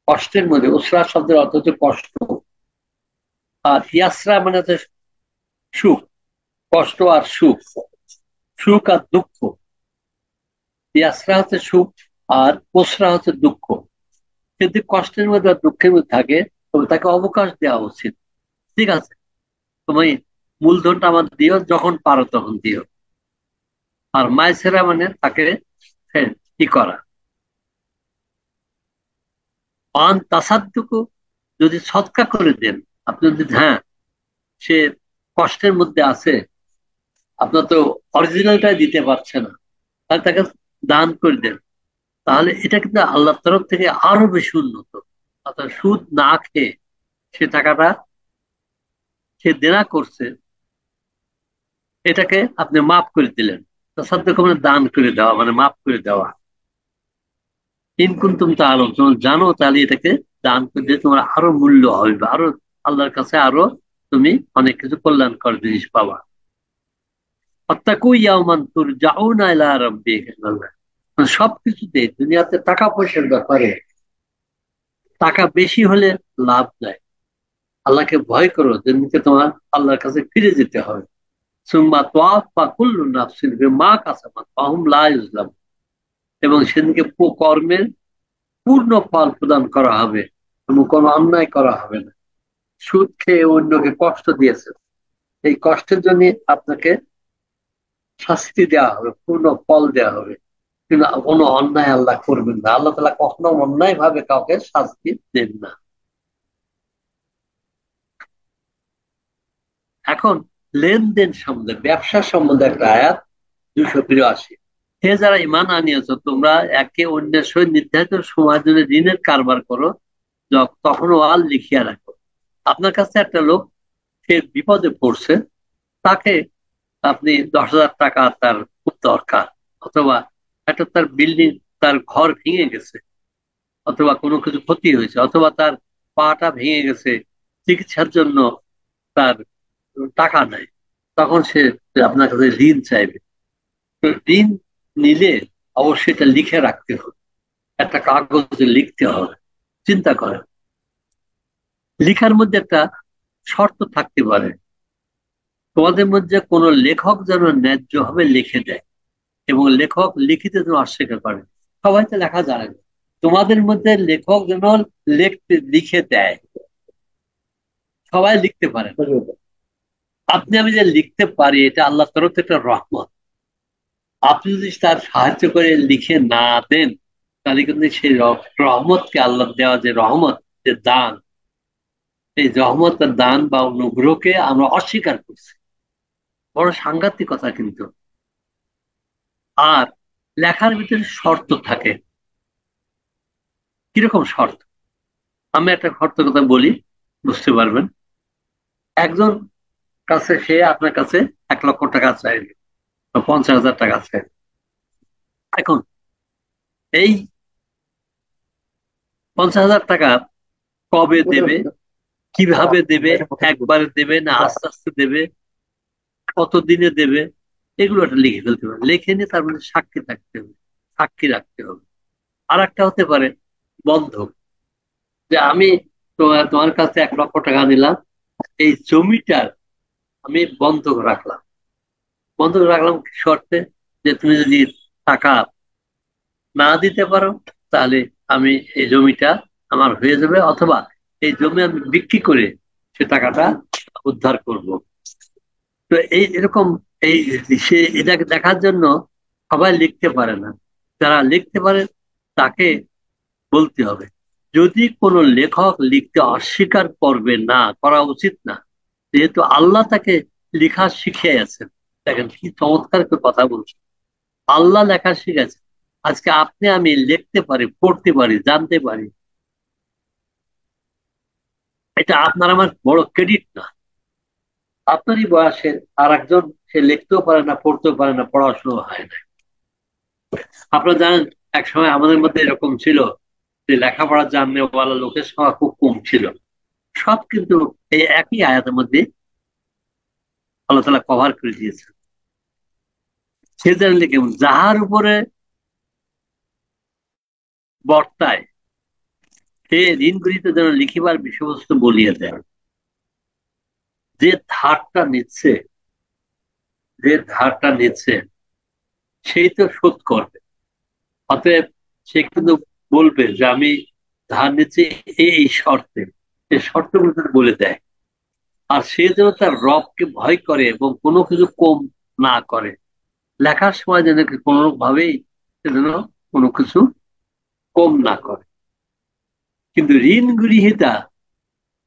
Speaker 2: কষ্টের মধ্যে, উসরা শব্দের অর্থ হচ্ছে কষ্ট, আর ইয়াসরা মানে হচ্ছে সুখ, কষ্ট আর সুখ, সুখ আর দুঃখ। ইয়াসরা হচ্ছে সুখ, আর উসরা হচ্ছে দুঃখ। যদি কষ্টের মধ্যে আর দুঃখের মধ্যে থাকে, তবে তাকে অবকাশ দেওয়া উচিত। ঠিক আছে, তুমি মূলধনটা আমার দিও, যখন পারো তখন দিও। আর মাইসেরা মানে তাকে কি করা। পান তাসাদ্দুকু, যদি সৎকা করে দেন, আপনি যদি, হ্যাঁ সে কষ্টের মধ্যে আছে, আপনার তো অরিজিনালটাই দিতে পারছে না, তাহলে তাকে দান করে দেন, তাহলে এটা কিন্তু আল্লাহর তরফ থেকে আরো বেশি উন্নত। অর্থাৎ সুদ না খেয়ে সে টাকাটা সে দেনা করছে, এটাকে আপনি মাফ করে দিলেন। তাসাদ্দুক মানে দান করে দেওয়া, মানে মাফ করে দেওয়া। ইনকুন্তুম তাআলামুন, তুমি জানো, তাহলে এটাকে দান করে দিয়ে তোমার আরো মূল্য হবে, আরো আল্লাহর কাছে আরো তুমি অনেক কিছু কল্যাণকর জিনিস পাবা। ওয়াত্তাকু ইয়াওমান তুরজাউনা ইলা রাব্বিকুম, সবকিছুতে দুনিয়াতে টাকা পয়সার ব্যাপারে টাকা বেশি হলে লাভ নাই। আল্লাহকে ভয় করো, যেদিনকে তোমার আল্লাহর কাছে ফিরে যেতে হবে। সুম্মা তুওয়াফা কুল্লু নাফসিন বিমা কাসাবাত ওয়া হুম লা ইউজলামুন, এবং সেদিনকে কর্মের পূর্ণ ফল প্রদান করা হবে এবং কোনো অন্যায় করা হবে না। সুদ খেয়ে অন্যকে কষ্ট দিয়েছে, এই কষ্টের জন্য আপনাকে শাস্তি দেওয়া হবে, পূর্ণ ফল দেওয়া হবে, কিন্তু কোনো অন্যায় আল্লাহ করবেন না। আল্লাহ তাআলা কখনো অন্যায় ভাবে কাউকে শাস্তি দেন না। এখন লেনদেন সম্বন্ধে, ব্যবসা সম্বন্ধে একটা আয়াত 283। হে যারা ঈমান আনিয়েছ, তোমরা একে অন্যের সহিত নির্ধারিত সময়ের জন্য ঋণের কারবার করো, তখন ওয়াল লিখিয়া রাখো। আপনার কাছে একটা লোক, সে বিপদে পড়ছে, তাকে আপনি 10,000 টাকা তার খুব দরকার, অথবা একটা তার বিল্ডিং, তার ঘর ভেঙে গেছে, অথবা কোনো কিছু ক্ষতি হয়েছে, অথবা তার পাটা ভেঙে গেছে, চিকিৎসার জন্য তার টাকা নাই, তখন সে আপনার কাছে ঋণ চাইবে। তো ঋণ নিলে অবশ্যই এটা লিখে রাখতে হবে, একটা কাগজে লিখতে হবে। চিন্তা করেন, লিখার মধ্যে একটা শর্ত থাকতে পারে, তোমাদের মধ্যে কোন লেখক যেন ন্যায্য ভাবে লিখে দেয়, এবং লেখক লিখিতে যেন অস্বীকার করে। সবাই তো লেখা জানে না, তোমাদের মধ্যে লেখক যেন লিখে দেয়। সবাই লিখতে পারে, আপনি আমি যে লিখতে পারি, এটা আল্লাহর তরফ থেকে একটা রহমত। আপনি যদি তার সাহায্য করে লিখে না দেন, তাহলে কিন্তু সেই রহমতকে, আল্লাহ দেওয়া যে রহমত, যে দান, এই রহমত দান বা অনুগ্রহকে আমরা অস্বীকার করছি। বড় সাংঘাতিক কথা কিন্তু। আর লেখার ভিতরে শর্ত থাকে। কিরকম শর্ত? আমি একটা শর্ত কথা বলি, বুঝতে পারবেন। একজন কাছে সে আপনার কাছে 1 লক্ষ টাকা চাইবে বা 50,000 টাকা চাইবে। এখন এই 50,000 টাকা কবে দেবে, কিভাবে দেবে, একবারে দেবে না আস্তে আস্তে দেবে, কতদিনে দেবে, এগুলো একটা লিখে ফেলতে হবে। লিখে নিয়ে তার মধ্যে সাক্ষী থাকতে হবে, সাক্ষী রাখতে হবে। আর একটা হতে পারে বন্ধক, যে আমি তোমার কাছে 1 লক্ষ টাকা নিলাম, এই জমিটার আমি বন্ধক রাখলাম। বন্ধক রাখলাম কি শর্তে, যে তুমি যদি টাকা না দিতে পারো তাহলে আমি এই জমিটা আমার হয়ে যাবে, অথবা এই জমি আমি বিক্রি করে সে টাকাটা উদ্ধার করব। তো এই এরকম এই সে এটাকে দেখার জন্য সবাই লিখতে পারে না, যারা লিখতে পারে তাকে বলতে হবে। যদি কোনো লেখক লিখতে অস্বীকার করবে, না করা উচিত না, যেহেতু আল্লাহ তাকে লেখা শিখিয়েছেন। দেখেন কি চমৎকার করে কথা বলছেন, আল্লাহ লেখা শিখেছে। আজকে আপনি আমি লিখতে পারি, পড়তে পারি, জানতে পারি, এটা আপনার আমার বড় ক্রেডিট না। আপনারই বয়সে আর একজন সে লিখতেও পারে না, পড়তেও পারে না, পড়াশোনা হয় না। আপনারা জানেন এক সময় আমাদের মধ্যে এরকম ছিল যে লেখাপড়া জাননেওয়ালা লোকের সংখ্যা খুব কম ছিল। সব কিন্তু এই একই আয়াতের মধ্যে আল্লাহ তাআলা কভার করে দিয়েছে। সে জানলে কেমন, যাহার উপরে বর্তায় সে ঋণ গৃহীত যেন লিখিবার বিষয়বস্তু বলিয়ে দেয়। যে ধারটা নিচ্ছে, যে ধারটা নিচ্ছে সেই তো শোধ করবে। অতএব সে কিন্তু বলবে যে আমি ধার নিচ্ছি এই শর্তে, এই শর্তগুলো যেন বলে দেয়। আর সে যেন তার রবকে ভয় করে এবং কোনো কিছু কম না করে। লেখার সময় যেন কোনো ভাবেই সে যেন কোনো কিছু কম না করে। কিন্তু ঋণ গৃহীতা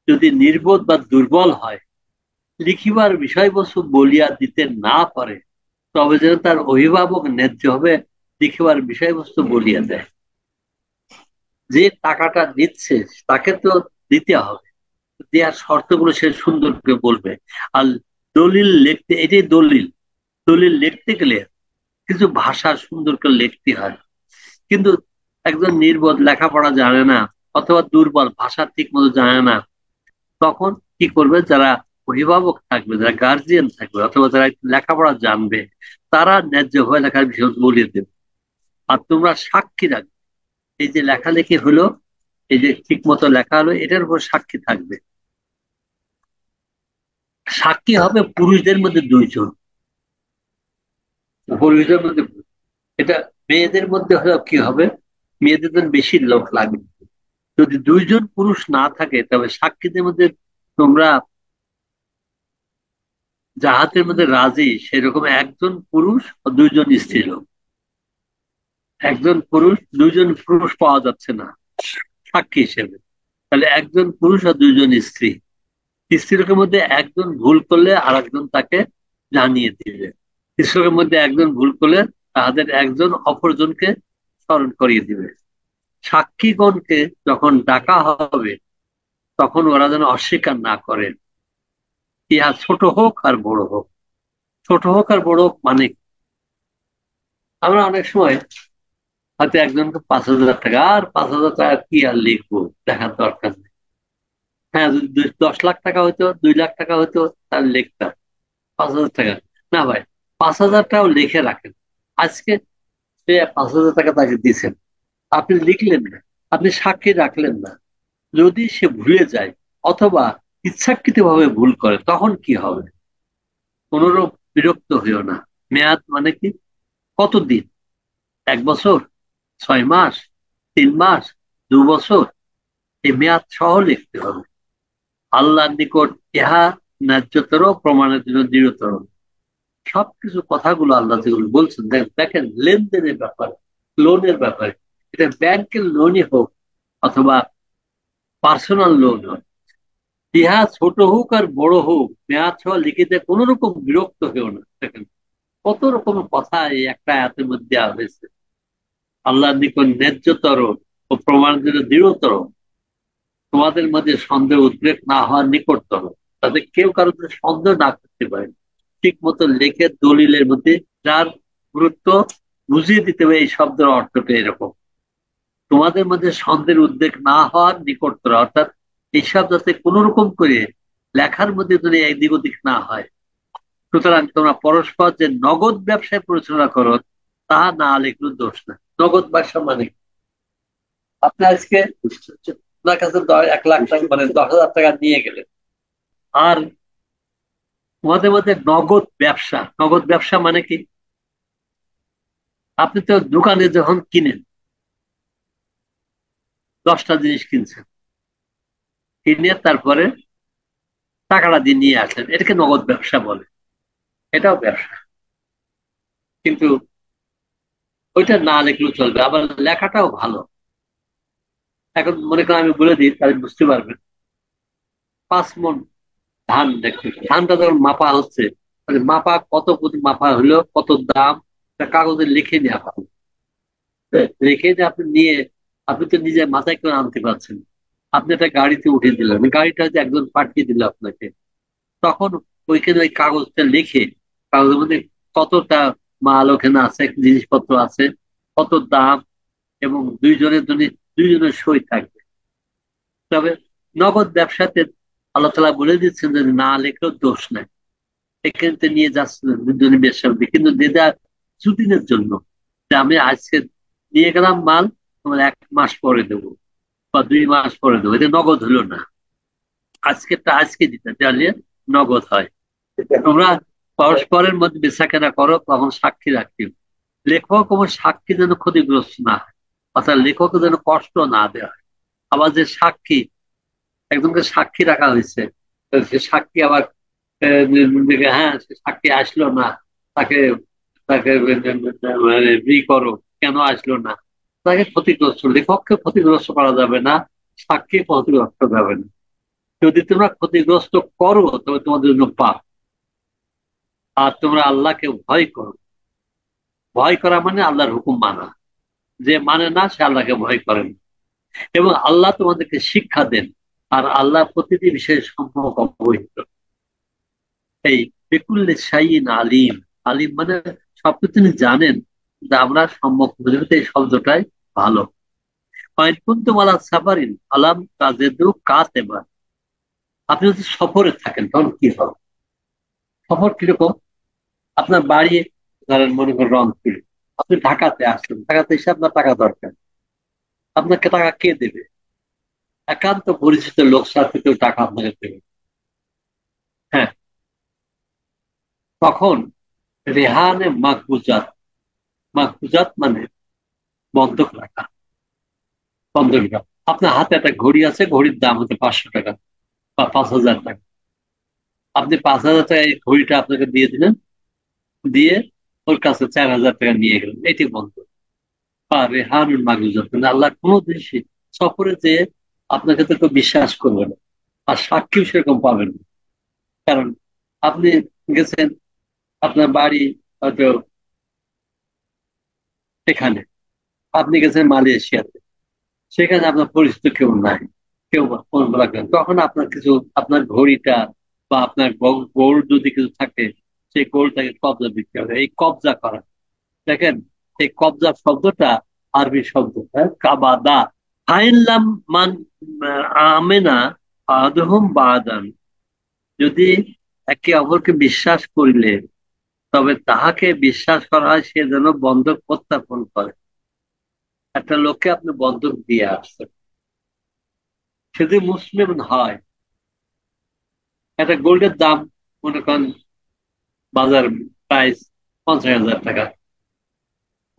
Speaker 2: যদি নির্বোধ বা দুর্বল হয়, লিখিবার বিষয়বস্তু বলিয়া দিতে না পারে, তবে যেন তার অভিভাবক ন্যায্য হবে লিখিবার বিষয়বস্তু বলিয়া দেয়। যে টাকাটা দিচ্ছে তাকে তো দিতে হবে, দেওয়ার শর্তগুলো সে সুন্দর করে বলবে। আর দলিল লিখতে, এটাই দলিল, দলিল লিখতে গেলে কিছু ভাষা সুন্দর করে লিখতে হয়। কিন্তু একজন নির্বোধ, লেখাপড়া জানে না অথবা দুর্বল, ভাষা ঠিক মতো জানে না, তখন কি করবে, যারা অভিভাবক থাকবে, যারা গার্জিয়ান থাকবে অথবা যারা একটু লেখাপড়া জানবে, তারা ন্যায্যভাবে লেখার বিষয় বলিয়ে দেবে। আর তোমরা সাক্ষী রাখবে, এই যে লেখালেখি হলো, এই যে ঠিক মতো লেখা হলো, এটার উপর সাক্ষী থাকবে। সাক্ষী হবে পুরুষদের মধ্যে 2 জন, পুরুষদের মধ্যে। এটা মেয়েদের মধ্যে হলে কি হবে, মেয়েদের জন্য বেশি লোক লাগবে। যদি 2 জন পুরুষ না থাকে তবে সাক্ষীদের মধ্যে তোমরা যাহাদের মধ্যে রাজি সেরকম 1 জন পুরুষ ও 2 জন স্ত্রী লোক। 1 জন পুরুষ, 2 জন পুরুষ পাওয়া যাচ্ছে না সাক্ষী হিসেবে, তাহলে 1 জন পুরুষ আর 2 জন স্ত্রী। স্ত্রী লোকের মধ্যে 1 জন ভুল করলে আর 1 জন তাকে জানিয়ে দিবে। স্ত্রী লোকের মধ্যে 1 জন ভুল করলে তাদের 1 জন অপরজনকে স্মরণ করিয়ে দিবে। সাক্ষীগণকে যখন ডাকা হবে তখন ওরা যেন অস্বীকার না করে, ইহা ছোট হোক আর বড় হোক। ছোট হোক আর বড় হোক মানে আমরা অনেক সময় হয়তো একজনকে 5,000 টাকা, আর 5,000 টাকা কি আর লিখবো, দেখার দরকার নেই। হ্যাঁ, যদি 10 লাখ টাকা হইতো, 2 লাখ টাকা হইতো, তাহলে লিখতাম। 5,000 টাকা না ভাই, 5,000 টাকাও লিখে রাখেন। আজকে সে 5,000 টাকা তাকে দিচ্ছেন, আপনি লিখলেন না, আপনি সাক্ষী রাখলেন না। যদি সে ভুলে যায় অথবা ইচ্ছাকৃত ভাবে ভুল করে, তখন কি হবে? কোনরূপ বিরক্ত হইও না। মেয়াদ মানে কি, কতদিন? 1 বছর, 6 মাস, 3 মাস, 2 বছর, এই মেয়াদ সহ লিখতে হবে। আল্লাহর নিকট ইহা ন্যায্যতর, প্রমাণের জন্য দৃঢ়তর। সবকিছু কথাগুলো আল্লাহ যেগুলো বলছেন, দেখেন লেনদেনের ব্যাপারে, লোনের ব্যাপারে, এটা ব্যাংকের লোনই হোক অথবা পার্সোনাল লোন হোক, ইহা ছোট হোক আর বড় হোক, মেয়াদ সহ লিখে দেয়, কোন রকম বিরক্ত হয়েও না। দেখেন কত রকম কথা এই একটা আয়াতের মধ্যে দেওয়া হয়েছে। আল্লাহর নিকট ন্যায্যতর ও প্রমাণের জন্য দৃঢ়তর। তোমাদের মধ্যে সন্দেহ উদ্রেক না হওয়ার নিকটতর, তাতে কেউ কারোর সন্দেহ না করতে পারে, ঠিক মতো লেখে দলিলের মধ্যে যার গুরুত্ব বুঝিয়ে দিতে হবে। এই শব্দের অর্থটা এরকম, তোমাদের মধ্যে সন্দেহের উদ্বেগ না হওয়ার নিকটতর, অর্থাৎ এইসব যাতে কোন রকম করে লেখার মধ্যে যদি এদিক ওদিক না হয়। সুতরাং তোমরা পরস্পর যে নগদ ব্যবসায় পরিচালনা করো তা না লিখলেও দোষ না। নগদ ব্যবসা মানে আপনি আজকে আপনার কাছে 1 লাখ টাকা মানে 10,000 টাকা নিয়ে গেলেন, আর তোমাদের মধ্যে নগদ ব্যবসা। নগদ ব্যবসা মানে কি, আপনি তো দোকানে যখন কিনেন 10টা জিনিস কিনছেন, কিনে তারপরে টাকাটা দিয়ে নিয়ে আসেন, এটাকে নগদ ব্যবসা বলে। এটাও ব্যবসা, কিন্তু ওইটা না লিখলেও চলবে, আবার লেখাটাও ভালো। এখন মনে করেন আমি বলে দিই, তাহলে বুঝতে পারবেন। 5 মণ ধান দেখতে, ধানটা যখন মাপা হচ্ছে, মানে মাপা কত প্রতি মাপা হলো, কত দাম, কাগজে লিখে নেওয়া ভালো। লিখে যে আপনি নিয়ে, আপনি তো নিজে মাথায় করে আনতে পারছেন। আপনি একটা গাড়িতে উঠে দিলেন, গাড়িটা যে একজন পাঠিয়ে দিল আপনাকে, তখন ওইখানে ওই কাগজটা লিখে, কাগজের মধ্যে কতটা মাল ওখানে আছে, জিনিসপত্র আছে, কত দাম, এবং দুইজনের জন্য দুইজনের সই থাকবে। তবে নগদ ব্যবসাতে আল্লাহ তাআলা বলে দিচ্ছেন যে না লেখলেও দোষ নাই, এখানে নিয়ে যাচ্ছিলেন দুজনের ব্যবসা, কিন্তু দেদা দুদিনের জন্য, যে আমি আজকে নিয়ে গেলাম মাল, তোমার 1 মাস পরে দেবো বা 2 মাস পরে দেবো, এটা নগদ হলো না। আজকেরটা আজকে দিতে চাইলে নগদ হয়। তোমরা পরস্পরের মধ্যে বেচা কেনা করো, তখন সাক্ষী রাখি। লেখক এবং সাক্ষী যেন ক্ষতিগ্রস্ত না হয়, অর্থাৎ লেখক যেন কষ্ট না দেওয়া হয়। আবার যে সাক্ষী, একজনকে সাক্ষী রাখা হয়েছে, তো সে সাক্ষী আবার হ্যাঁ সে সাক্ষী আসলো না, তাকে তাকে মানে করো, কেন আসলো না, তাকে ক্ষতিগ্রস্ত, লেখককে ক্ষতিগ্রস্ত করা যাবে না, সাক্ষী ক্ষতিগ্রস্ত যাবে না। যদি তোমরা ক্ষতিগ্রস্ত করো তবে তোমাদের জন্য পাপ। আর তোমরা আল্লাহকে ভয় করো। ভয় করা মানে আল্লাহর হুকুম মানা, যে মানে না সে আল্লাহকে ভয় করেন, এবং আল্লাহ তোমাদেরকে শিক্ষা দেন, আর আল্লাহ প্রতিটি বিষয়ে সম্পর্ক অবহিত। এই বিকুল্লে শাইইন আলিম, আলিম মানে সবকিছু তিনি জানেন, কিন্তু আমরা সম্মুখ বুঝতে এই শব্দটাই ভালো। কুনতুম আলা সাফারিন আলাম তাজিদু কাতিবা, আপনি যদি সফরে থাকেন তখন কি হবে? সফর কিরকম? আপনার বাড়ি ধরেন মনে করেন রংপুরে, আপনি ঢাকাতে আসলেন, ঢাকাতে এসে আপনার টাকা দরকার, আপনাকে টাকা কে দেবে? একান্ত পরিচিত লোক সাথে কেউ টাকা আপনাকে দেবে। হ্যাঁ, তখন রেহানে মাকবুজাত, মাকবুজাত মানে বন্ধক রাখা, বন্ধক রাখা। আপনার হাতে একটা ঘড়ি আছে, ঘড়ির দাম হচ্ছে 500 টাকা বা 5,000 টাকা। আপনি 5,000 টাকা এই ঘড়িটা আপনাকে দিয়ে দিলেন, দিয়ে ওর কাছে 4,000 টাকা নিয়ে গেলেন, এটি বন্ধক বা রেহানুল মাকবুজাত। মানে আল্লাহ কোনো জিনিসই সফরে যে আপনাকে তো কেউ বিশ্বাস করবে না, আর সাক্ষীও সেরকম পাবেন না। কারণ আপনি গেছেন, আপনার বাড়ি হয়তো এখানে, আপনি গেছেন মালয়েশিয়াতে, সেখানে আপনার পরিচিত কেউ নাই, কেউ ফোন রাখবেন, তখন আপনার কিছু, আপনার ঘড়িটা বা আপনার গোল্ড যদি কিছু থাকে, সেই গোল্ডটাকে কবজা দিতে হবে। এই কবজা করা, দেখেন এই কবজা শব্দটা আরবি শব্দ, হ্যাঁ, কাবাদা। ফাইনলাম মান আমেনা আদহুম বাদান, যদি একে অপরকে বিশ্বাস করিলে তবে তাহাকে বিশ্বাস করা হয়, সে যেন বন্ধক প্রত্যাপন করে। একটা লোককে আপনি বন্ধক দিয়ে আসছেন, সে যদি মুসলিম হয়, একটা গোল্ডের দাম মনে করেন বাজার প্রাইস 50,000 টাকা,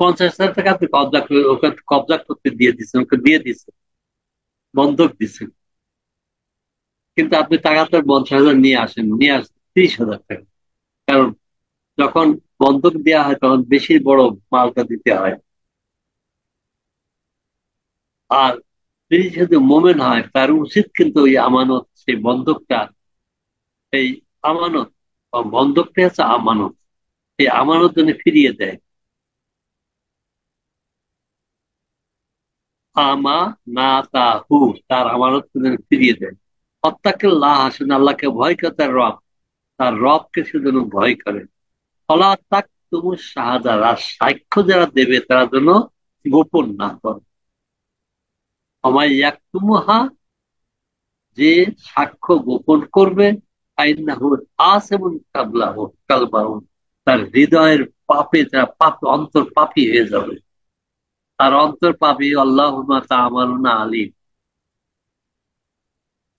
Speaker 2: 50,000 টাকা আপনি কবজা করে ওকে কবজা করতে দিয়ে দিচ্ছেন, ওকে দিয়ে দিচ্ছেন, বন্ধক দিচ্ছেন। কিন্তু আপনি টাকা তো 50,000 নিয়ে আসেন, নিয়ে আসেন 30,000 টাকা। কারণ যখন বন্ধক দেওয়া হয় তখন বেশি বড় মালটা দিতে হয়। আর তিনি যদি মোমেন হয়, তার উচিত কিন্তু ওই আমানত, সেই বন্ধকটা, এই আমানত বা বন্ধকটা হচ্ছে আমানত, এই আমানত যেন ফিরিয়ে দেয়। আমা না তাহু, তার আমানত ফিরিয়ে দেন। অত্তাকিল্লাহ, আসেন আল্লাহকে ভয় করে, তার রবকে সে যেন ভয় করে। ফলা তাক তুমু শাহাদা, আর সাক্ষ্য যারা দেবে তারা যেন গোপন না করে। আমায় এক তুমুহা, যে সাক্ষ্য গোপন করবে, আইন্নাহু আস এবং কালবাহু, তার হৃদয়ের পাপে, তার পাপ অন্তর পাপী হয়ে যাবে। তার অন্তর পাপী, আল্লাহুম্মা তা'মালুনা আলিম।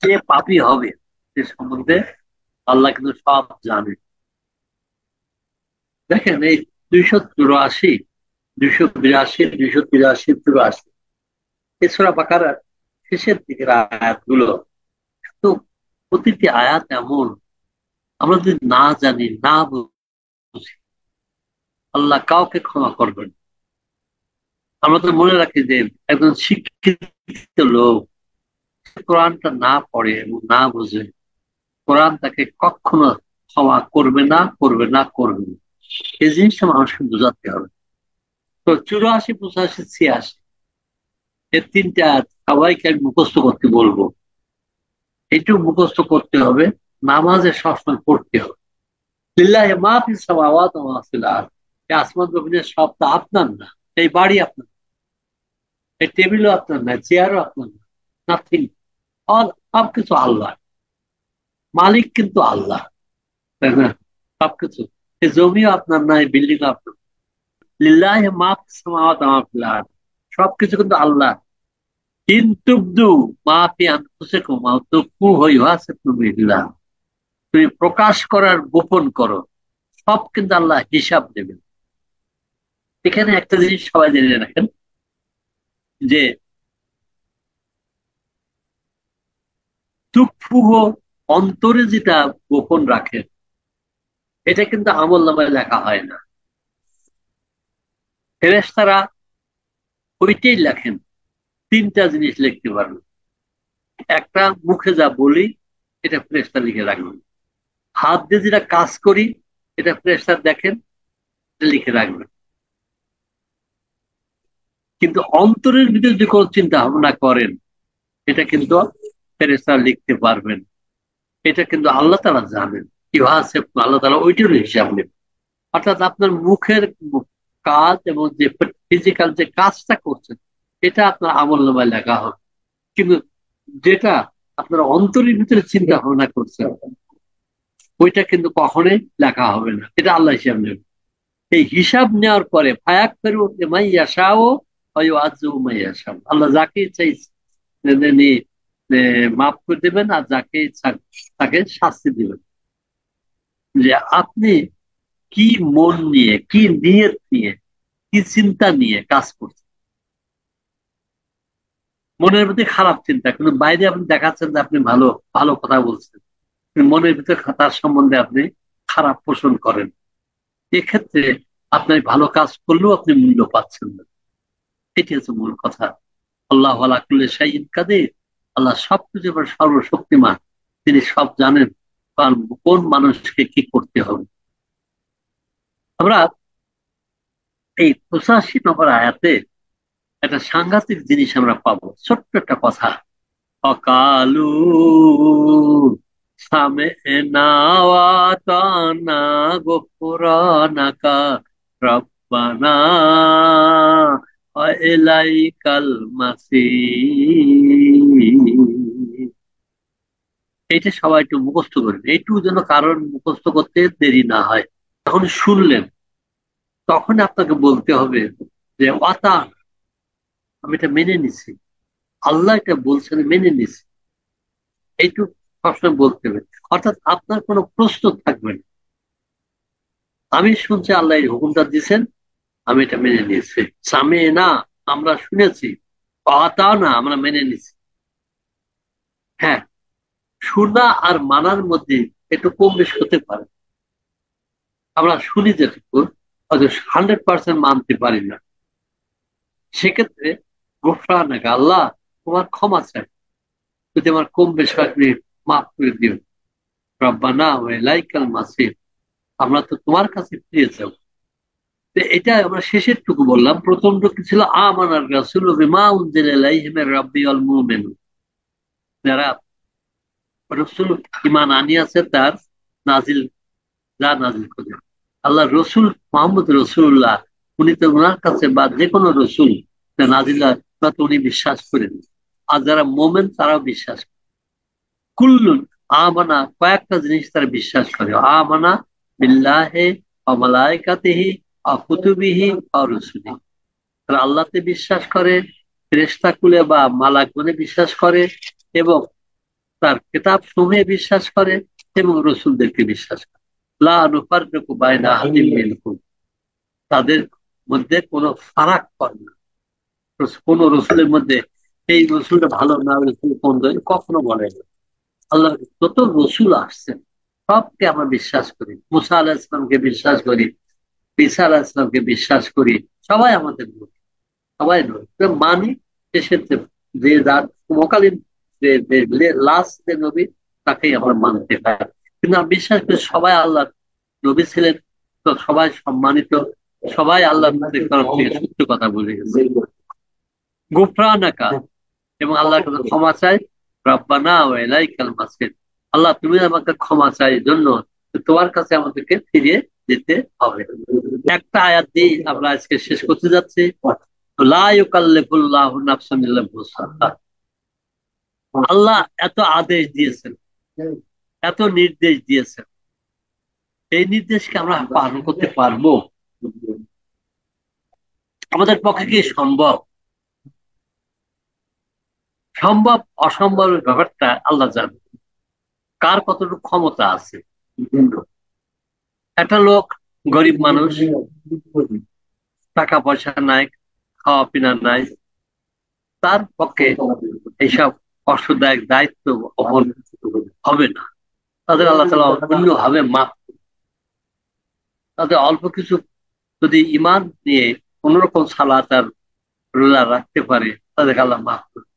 Speaker 2: যে পাপী হবে সে সম্বন্ধে আল্লাহ কিন্তু সব জানে। দেখেন এই 284, 282, 283, 84 এই সূরা বাকারার শেষের দিকের আয়াতগুলো, তো প্রতিটি আয়াত এমন, আমরা যদি না জানি, না বুঝি, আল্লাহ কাউকে ক্ষমা করবেন। আমরা তো মনে রাখি যে একজন শিক্ষিত লোক কোরআনটা না পড়ে এবং না বুঝে, কোরআন তাকে কখনো ক্ষমা করবে না, করবে না, করবে না। এই জিনিসটা মানুষকে বোঝাতে হবে। তো 84, 85, 86 এর তিনটা সবাইকে আমি মুখস্থ করতে বলবো। এটু মুখস্থ করতে হবে, নামাজে সবসময় পড়তে হবে। লিল্লাহি মা ফিস সামাওয়াতি ওয়া মা ফিল আরদ, এই আসমান জমিনের সব তো আপনার না। এই বাড়ি আপনার, এই টেবিলও আপনার না, চেয়ারও আপনার না, নাথিং। অল, সবকিছু আল্লাহ। মালিক কিন্তু আল্লাহ, তাই না? সবকিছু, এই জমিও আপনার না, এই বিল্ডিং আপনার। লিল্লাহি মা ফিস সামাওয়াতি ওয়া মা ফিল আরদ, সবকিছু কিন্তু আল্লাহ। কিন্তু মা ফি আনফুসিকুম আও তুখফুহু ইউহাসিবকুম বিল্লাহ, তুমি প্রকাশ করার গোপন করো, সব কিন্তু আল্লাহ হিসাব দেবেন। এখানে একটা জিনিস সবাই জেনে রাখেন, যে তুকফুহ, অন্তরে যেটা গোপন রাখে, এটা কিন্তু আমলনামায় লেখা হয় না। ফেরেশতারা ওইটাই লেখেন। তিনটা জিনিস লিখতে পারবেন। একটা, মুখে যা বলি এটা ফেরেশতা লিখে রাখবেন। হাত দিয়ে যেটা কাজ করি এটা ফেরেশতা দেখেন, এটা লিখে রাখবেন। কিন্তু অন্তরের ভিতরে যে কোনো চিন্তা ভাবনা করেন, এটা কিন্তু ফেরেশতা লিখতে পারবেন। এটা কিন্তু আল্লাহ তাআলা জানেন। ইউহাসিব, আল্লাহ তাআলা ওইটার হিসাব নেবেন। অর্থাৎ আপনার মুখের কাজ এবং যে ফিজিক্যাল যে কাজটা করছেন, এটা আপনার আমলনামায় লেখা হবে। কিন্তু যেটা আপনার অন্তরের ভিতরে চিন্তা ভাবনা করছেন, ওইটা কিন্তু কখনোই লেখা হবে না। এটা আল্লাহ হিসাব নেবেন। এই হিসাব নেওয়ার পরে ফায়াক ফেরু মাইয়াশাও ওয়ায়ুআযযু মাইয়াশাও, আল্লাহ যাকে ইচ্ছা মাফ করে দেবেন, আর যাকে ইচ্ছা তাকে শাস্তি দিবেন। যে আপনি কি মন নিয়ে, কি নিয়ত নিয়ে, কি চিন্তা নিয়ে কাজ করছেন। মনের মধ্যে খারাপ চিন্তা, কিন্তু বাইরে আপনি দেখাচ্ছেন যে আপনি ভালো ভালো কথা বলছেন, মনের ভিতরে তার সম্বন্ধে আপনি খারাপ পোষণ করেন, এক্ষেত্রে আপনার ভালো কাজ করলেও আপনি মূল্য পাচ্ছেন না। এটি হচ্ছে মূল কথা। আল্লাহ আলা কুল্লি শাইইন কাদির, আল্লাহ সবকিছু সর্বশক্তিমান, তিনি সব জানেন কোন মানুষকে কি করতে হবে। আমরা এই 85 নম্বর আয়াতে একটা সাংঘাতিক জিনিস আমরা পাবো, ছোট্ট একটা কথা। অকালু সামি'না ওয়া আতা'না গুফরানাকা রব্বানা ওয়া ইলাইকাল মাসির। এইটা সবাই একটু মুখস্থ করেন, এইটুকু যেন কারণ মুখস্থ করতে দেরি না হয়। যখন শুনলেন তখন আপনাকে বলতে হবে যে ওয়াতা, আমি এটা মেনে নিছি, আল্লাহ এটা বলছেন, মেনে নিছি। এইটুকু সবসময় বলতে হবে। অর্থাৎ আপনার কোনো প্রশ্ন থাকবে না। আমি শুনছি আল্লাহ এই হুকুমটা দিচ্ছেন, আমি এটা মেনে নিয়েছি। সামে না, আমরা শুনেছি। তা না, আমরা মেনে নিছি। হ্যাঁ, শোনা আর মানার মধ্যে একটু কম বেশ হতে পারে। আমরা শুনি যেটুকু, হয়তো 100% মানতে পারি না। সেক্ষেত্রে গোফরানাকা, আল্লাহ তোমার ক্ষমা চাই, যদি আমার কম বেশ আপনি মাফ করে দিও। রব্বানা ওয়া ইলাইকাল মাসির, আমরা তো তোমার কাছে ফিরে যাব। তো এটা আমরা শেষের টুকু বললাম। প্রথমটুকু ছিল আমানার রাসূলু বিমা উনজিলা ইলাইহি মির রাব্বি ওয়াল মুমিনুন, যারা রসুল ইমান আনিয়াছে তার নাজিল, যা নাজিল করে আল্লাহ। রসুল মোহাম্মদ রসুল্লাহ, উনি তো ওনার কাছে বা যে কোনো রসুল নাজিল তো উনি বিশ্বাস করেন। আর যারা মোমেন তারাও বিশ্বাস করে। কুল্লুন আমানা, কয়েকটা জিনিস তারা বিশ্বাস করে। আমানা বিল্লাহে ওয়া মালাইকাতিহি ওয়া কুতুবিহি ওয়া রুসুলিহি, তারা আল্লাহতে বিশ্বাস করে, ফেরেশতা কুলে বা মালাকগণে বিশ্বাস করে, এবং তার কিতাব সমূহে বিশ্বাস করে, এবং রসুলদেরকে বিশ্বাস করে। লা নুফাররিকু বাইনা আহাদিন মিনহুম, তাদের মধ্যে কোনো ফারাক করে না। কোন রসুলের মধ্যে এই রসুলটা ভালো না, রসুল কোন কখনো বলে না। আল্লাহ যত রসুল আসছেন সবকে আমরা বিশ্বাস করি। মুসা আলাহ ইসলামকে বিশ্বাস করি, ঈসা আলাহ ইসলামকে বিশ্বাস করি, সবাই আমাদের নবী, সবাই নবী মানি। শেষের যে যার সমকালীন যে লাস্ট যে নবী, তাকেই আমরা মানতে পারি। কিন্তু আমি বিশ্বাস করি সবাই আল্লাহ নবী ছিলেন, তো সবাই সম্মানিত, সবাই আল্লাহ সত্য কথা বলে গেছে। গুফরানাকা, এবং আল্লাহর কাছে ক্ষমা চাই। রব্বানা ওয়া ইলাইকাল মাসির, আল্লাহ তুমি আমাকে ক্ষমা চাই জন্য তোমার কাছে আমাদেরকে ফিরে যেতে হবে। একটা আয়াত দিয়ে আমরা আজকে শেষ করতে যাচ্ছি। লা ইউকাল্লিফুল্লাহু নাফসান ইল্লা উসআহা। আল্লাহ এত আদেশ দিয়েছেন, এত নির্দেশ দিয়েছেন, এই নির্দেশকে আমরা পালন করতে পারবো? আমাদের পক্ষে কি সম্ভব? সম্ভব অসম্ভবের ব্যাপারটা আল্লাহ জানেন, কার কতটুকু ক্ষমতা আছে। একটা লোক গরিব মানুষ, টাকা পয়সা নাই, খাওয়া পিনা নাই, তার পক্ষে এইসব কষ্টদায়ক দায়িত্ব বহন হবে না। তাদের আল্লাহ তাআলা অন্যভাবে মাফ, তাদের অল্প কিছু যদি ইমান নিয়ে কোনোরকম সালাত আর রোজা রাখতে পারে, তাদেরকে আল্লাহ মাফ করে।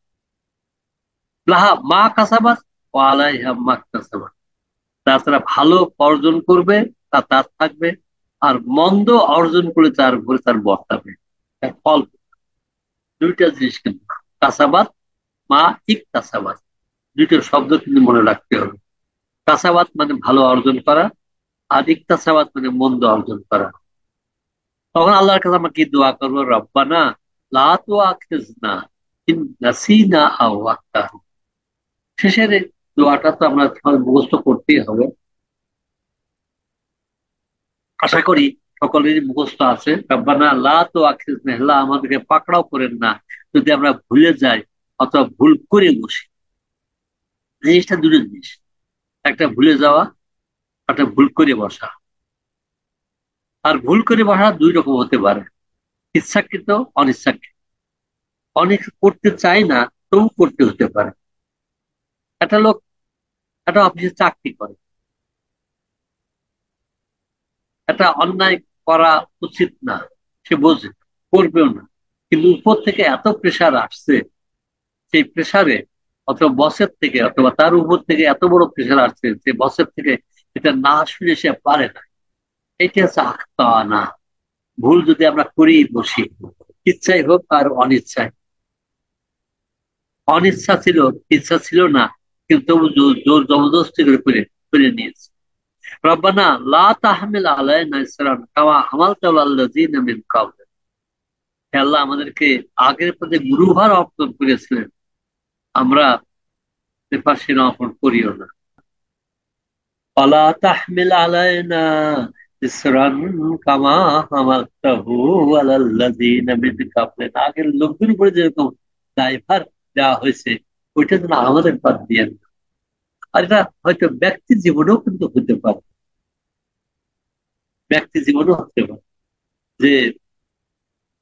Speaker 2: লাহা মা কাসাবাত ওয়া আলাইহা মা কাসাবাত, তারা ভালো অর্জন করবে তা তার থাকবে, আর মন্দ অর্জন করে তার উপরে তার বর্তাবে ফল। দুইটা জিনিস কিন্তু, কাসাবাত মা ইকতাসাবাত, দুইটা শব্দ কিন্তু মনে রাখতে হবে। কাসাবাত মানে ভালো অর্জন করা, আর ইকতাসাবাত মানে মন্দ অর্জন করা। তখন আল্লাহর কাছে আমরা কি দোয়া করবো? রব্বানা লা তুআখিযনা ইন নাসিনা আও আখতানা। শেষের এই দোয়াটা তো আমরা মুখস্থ করতেই হবে, আশা করি সকলেরই মুখস্থ আছে। রব্বানা লা তুআখিযনা, আল্লাহ আমাদেরকে পাকড়াও করেন না যদি আমরা ভুলে যাই অথবা ভুল করে বসি। জিনিসটা দুটো জিনিস, একটা ভুলে যাওয়া, একটা ভুল করে বসা। আর ভুল করে বসা দুই রকম হতে পারে, ইচ্ছাকৃত, অনিচ্ছাকৃত। অনেক করতে চায় না তবু করতে হতে পারে। একটা লোক একটা অফিসে চাকরি করে, একটা অন্যায় করা উচিত না, সে বোঝে, করবেও না, কিন্তু উপর থেকে এত প্রেসার আসছে, সেই প্রেসারে অথবা বসের থেকে অথবা তার উপর থেকে এত বড় প্রেসার আসছে যে বসের থেকে এটা না শুনে সে পারে না। এটা হচ্ছে আখতানা, ভুল যদি আমরা করেই বসি, ইচ্ছাই হোক আর অনিচ্ছায়। অনিচ্ছা ছিল, ইচ্ছা ছিল না, কিন্তু তবু জোর জবরদস্তি করে করে করে নিয়েছে। রব্বানা লা তাহমিল আলাইনা ইসরান কামা হামালতাহু আলাল্লাযিনা মিন ক্বাবল, হে আল্লাহ আমাদেরকে আগের প্রতি গুরুভার অর্পণ করেছিলেন, আমরা পাশে অর্পণ করিও না। ওয়ালা তাহমিল আলাইনা ইসরান কামা হামালতাহু আলাল্লাযিনা মিন ক্বাবলিনা, আগের লোকদের উপরে যেরকম দায়ভার দেওয়া হয়েছে ওইটা যেন আমাদের বাদ দিয়ে না। আর এটা হয়তো ব্যক্তি জীবনেও কিন্তু হতে পারে, ব্যক্তি জীবনেও হতে পারে যে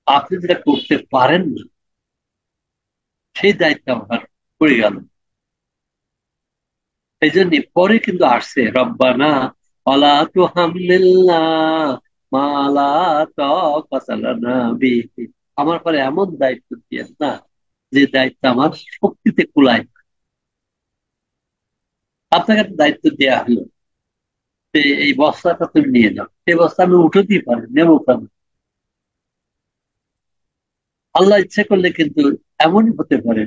Speaker 2: আপনি যেটা করতে পারেন না সেই দায়িত্ব আমার পড়ে গেল। এই জন্য পরে কিন্তু আসছে রব্বানা ওয়ালা তুহাম্মিলনা মা লা তাকাতা লানা বিহি, আমার পরে এমন দায়িত্ব দিয়েন না যে দায়িত্ব আমার শক্তিতে কুলায় না। আপনাকে একটা দায়িত্ব দেওয়া হলো, এই বস্তাটা তুমি নিয়ে যাও, সেই বস্তা আমি উঠেতেই পারি, নেবো কেন? আল্লাহ ইচ্ছে করলে কিন্তু এমনই হতে পারে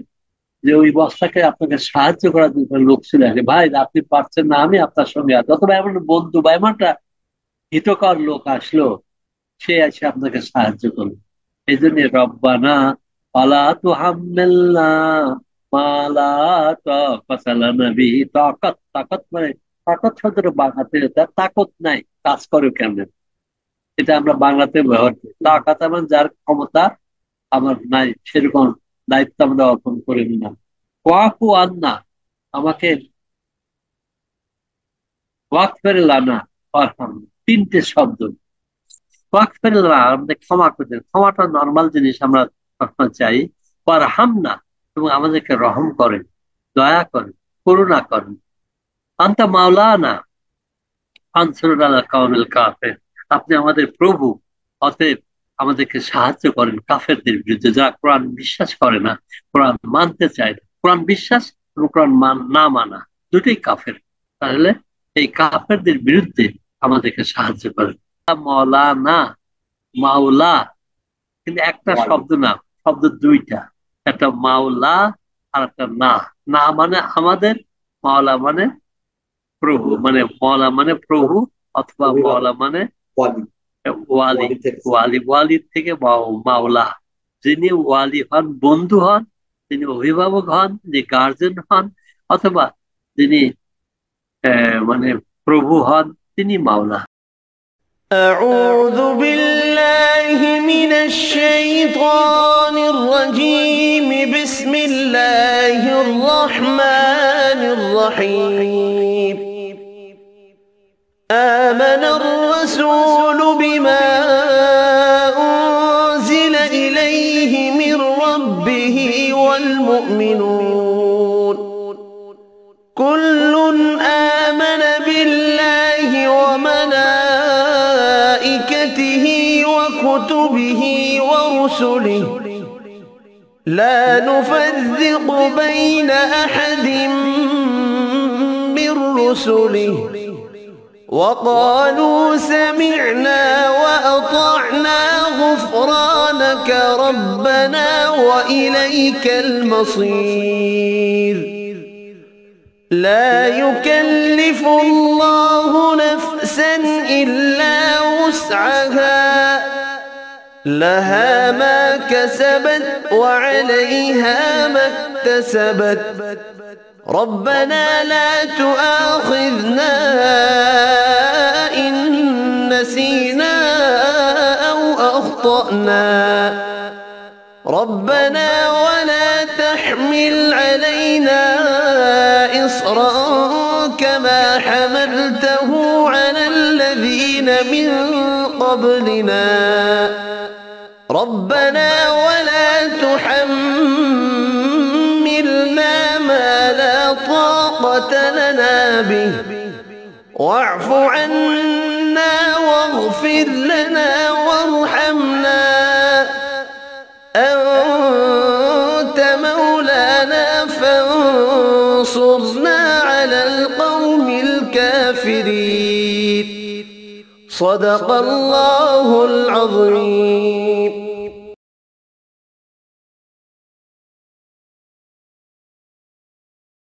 Speaker 2: যে ওই বস্তাকে আপনাকে সাহায্য করার জন্য লোক চলে আসে, ভাই আপনি পারছেন না, আমি আপনার সঙ্গে আছি, অথবা এমন বন্ধু বা এমন একটা হিতকর লোক আসলো, সে এসে আপনাকে সাহায্য করলো। এই জন্য রব্বানা ওয়ালা তুহাম্মিলনা মা লা তাকাতা লানা বিহি। তাকাত, তাকাত মানে তাকাত শব্দটা বাংলাতে তার তাকত নাই, কাজ করে কেমন, এটা আমরা বাংলাতে ব্যবহার করি। তাকাত মানে যার ক্ষমতা আমার নাই, সেরকম দায়িত্ব আমরা অর্পণ করে নিলাম। ওয়াকু আন্না, আমাকে ওয়াক ফেরে লানা ওয়ারহাম, তিনটে শব্দ। ওয়াক ফেরে লানা আমাদের ক্ষমা করে দেন, ক্ষমাটা নর্মাল জিনিস, আমরা সবসময় চাই। ওয়ারহাম না, এবং আমাদেরকে রহম করেন, দয়া করেন, করুণা করেন। আন্তা মাওলানা আনসুরনা আলা কাওমিল কাফির, আপনি আমাদের প্রভু, অতএব আমাদেরকে সাহায্য করেন কাফেরদের বিরুদ্ধে, যারা কোরআন বিশ্বাস করে না, কোরআন মানতে চায় না। কোরআন বিশ্বাস এবং কোরআন না মানা দুটোই কাফের। তাহলে এই কাফেরদের বিরুদ্ধে আমাদেরকে সাহায্য করেন। মাওলানা, মাওলা কিন্তু একটা শব্দ না, শব্দ দুইটা, একটা মাওলা আর একটা না। না মানে আমাদের, মাওলা মানে প্রভু, মানে মওলা মানে প্রভু, অথবা মওলা মানে ওয়ালি। ওয়ালি, ওয়ালির থেকে মাওলা, যিনি ওয়ালি হন, বন্ধু হন, যিনি অভিভাবক হন, যিনি গার্জেন হন, অথবা যিনি মানে প্রভু হন, তিনি মাওলা।
Speaker 4: أعوذ بالله من الشيطان الرجيم. بسم الله الرحمن الرحيم. آمن الرسول بما أنزل إليه من ربه والمؤمنون كل آمن بالله وملائكته وكتبه ورسله لا نفرق بين أحد من رسله وقالوا سمعنا وأطعنا غفرانك ربنا وإليك المصير. لا يكلف الله نفسا إلا وسعها لها ما كسبت وعليها ما اكتسبت ربنا لا تؤاخذنا إن نسينا أو أخطأنا ربنا ولا تحمل علينا إصرا كما حملته على الذين من قبلنا ربنا ولا تحملنا ما لا طاقة لنا به واعف عنا واغفر لنا وارحمنا أنت مولانا فانصرنا على القوم الكافرين. صدق الله العظيم.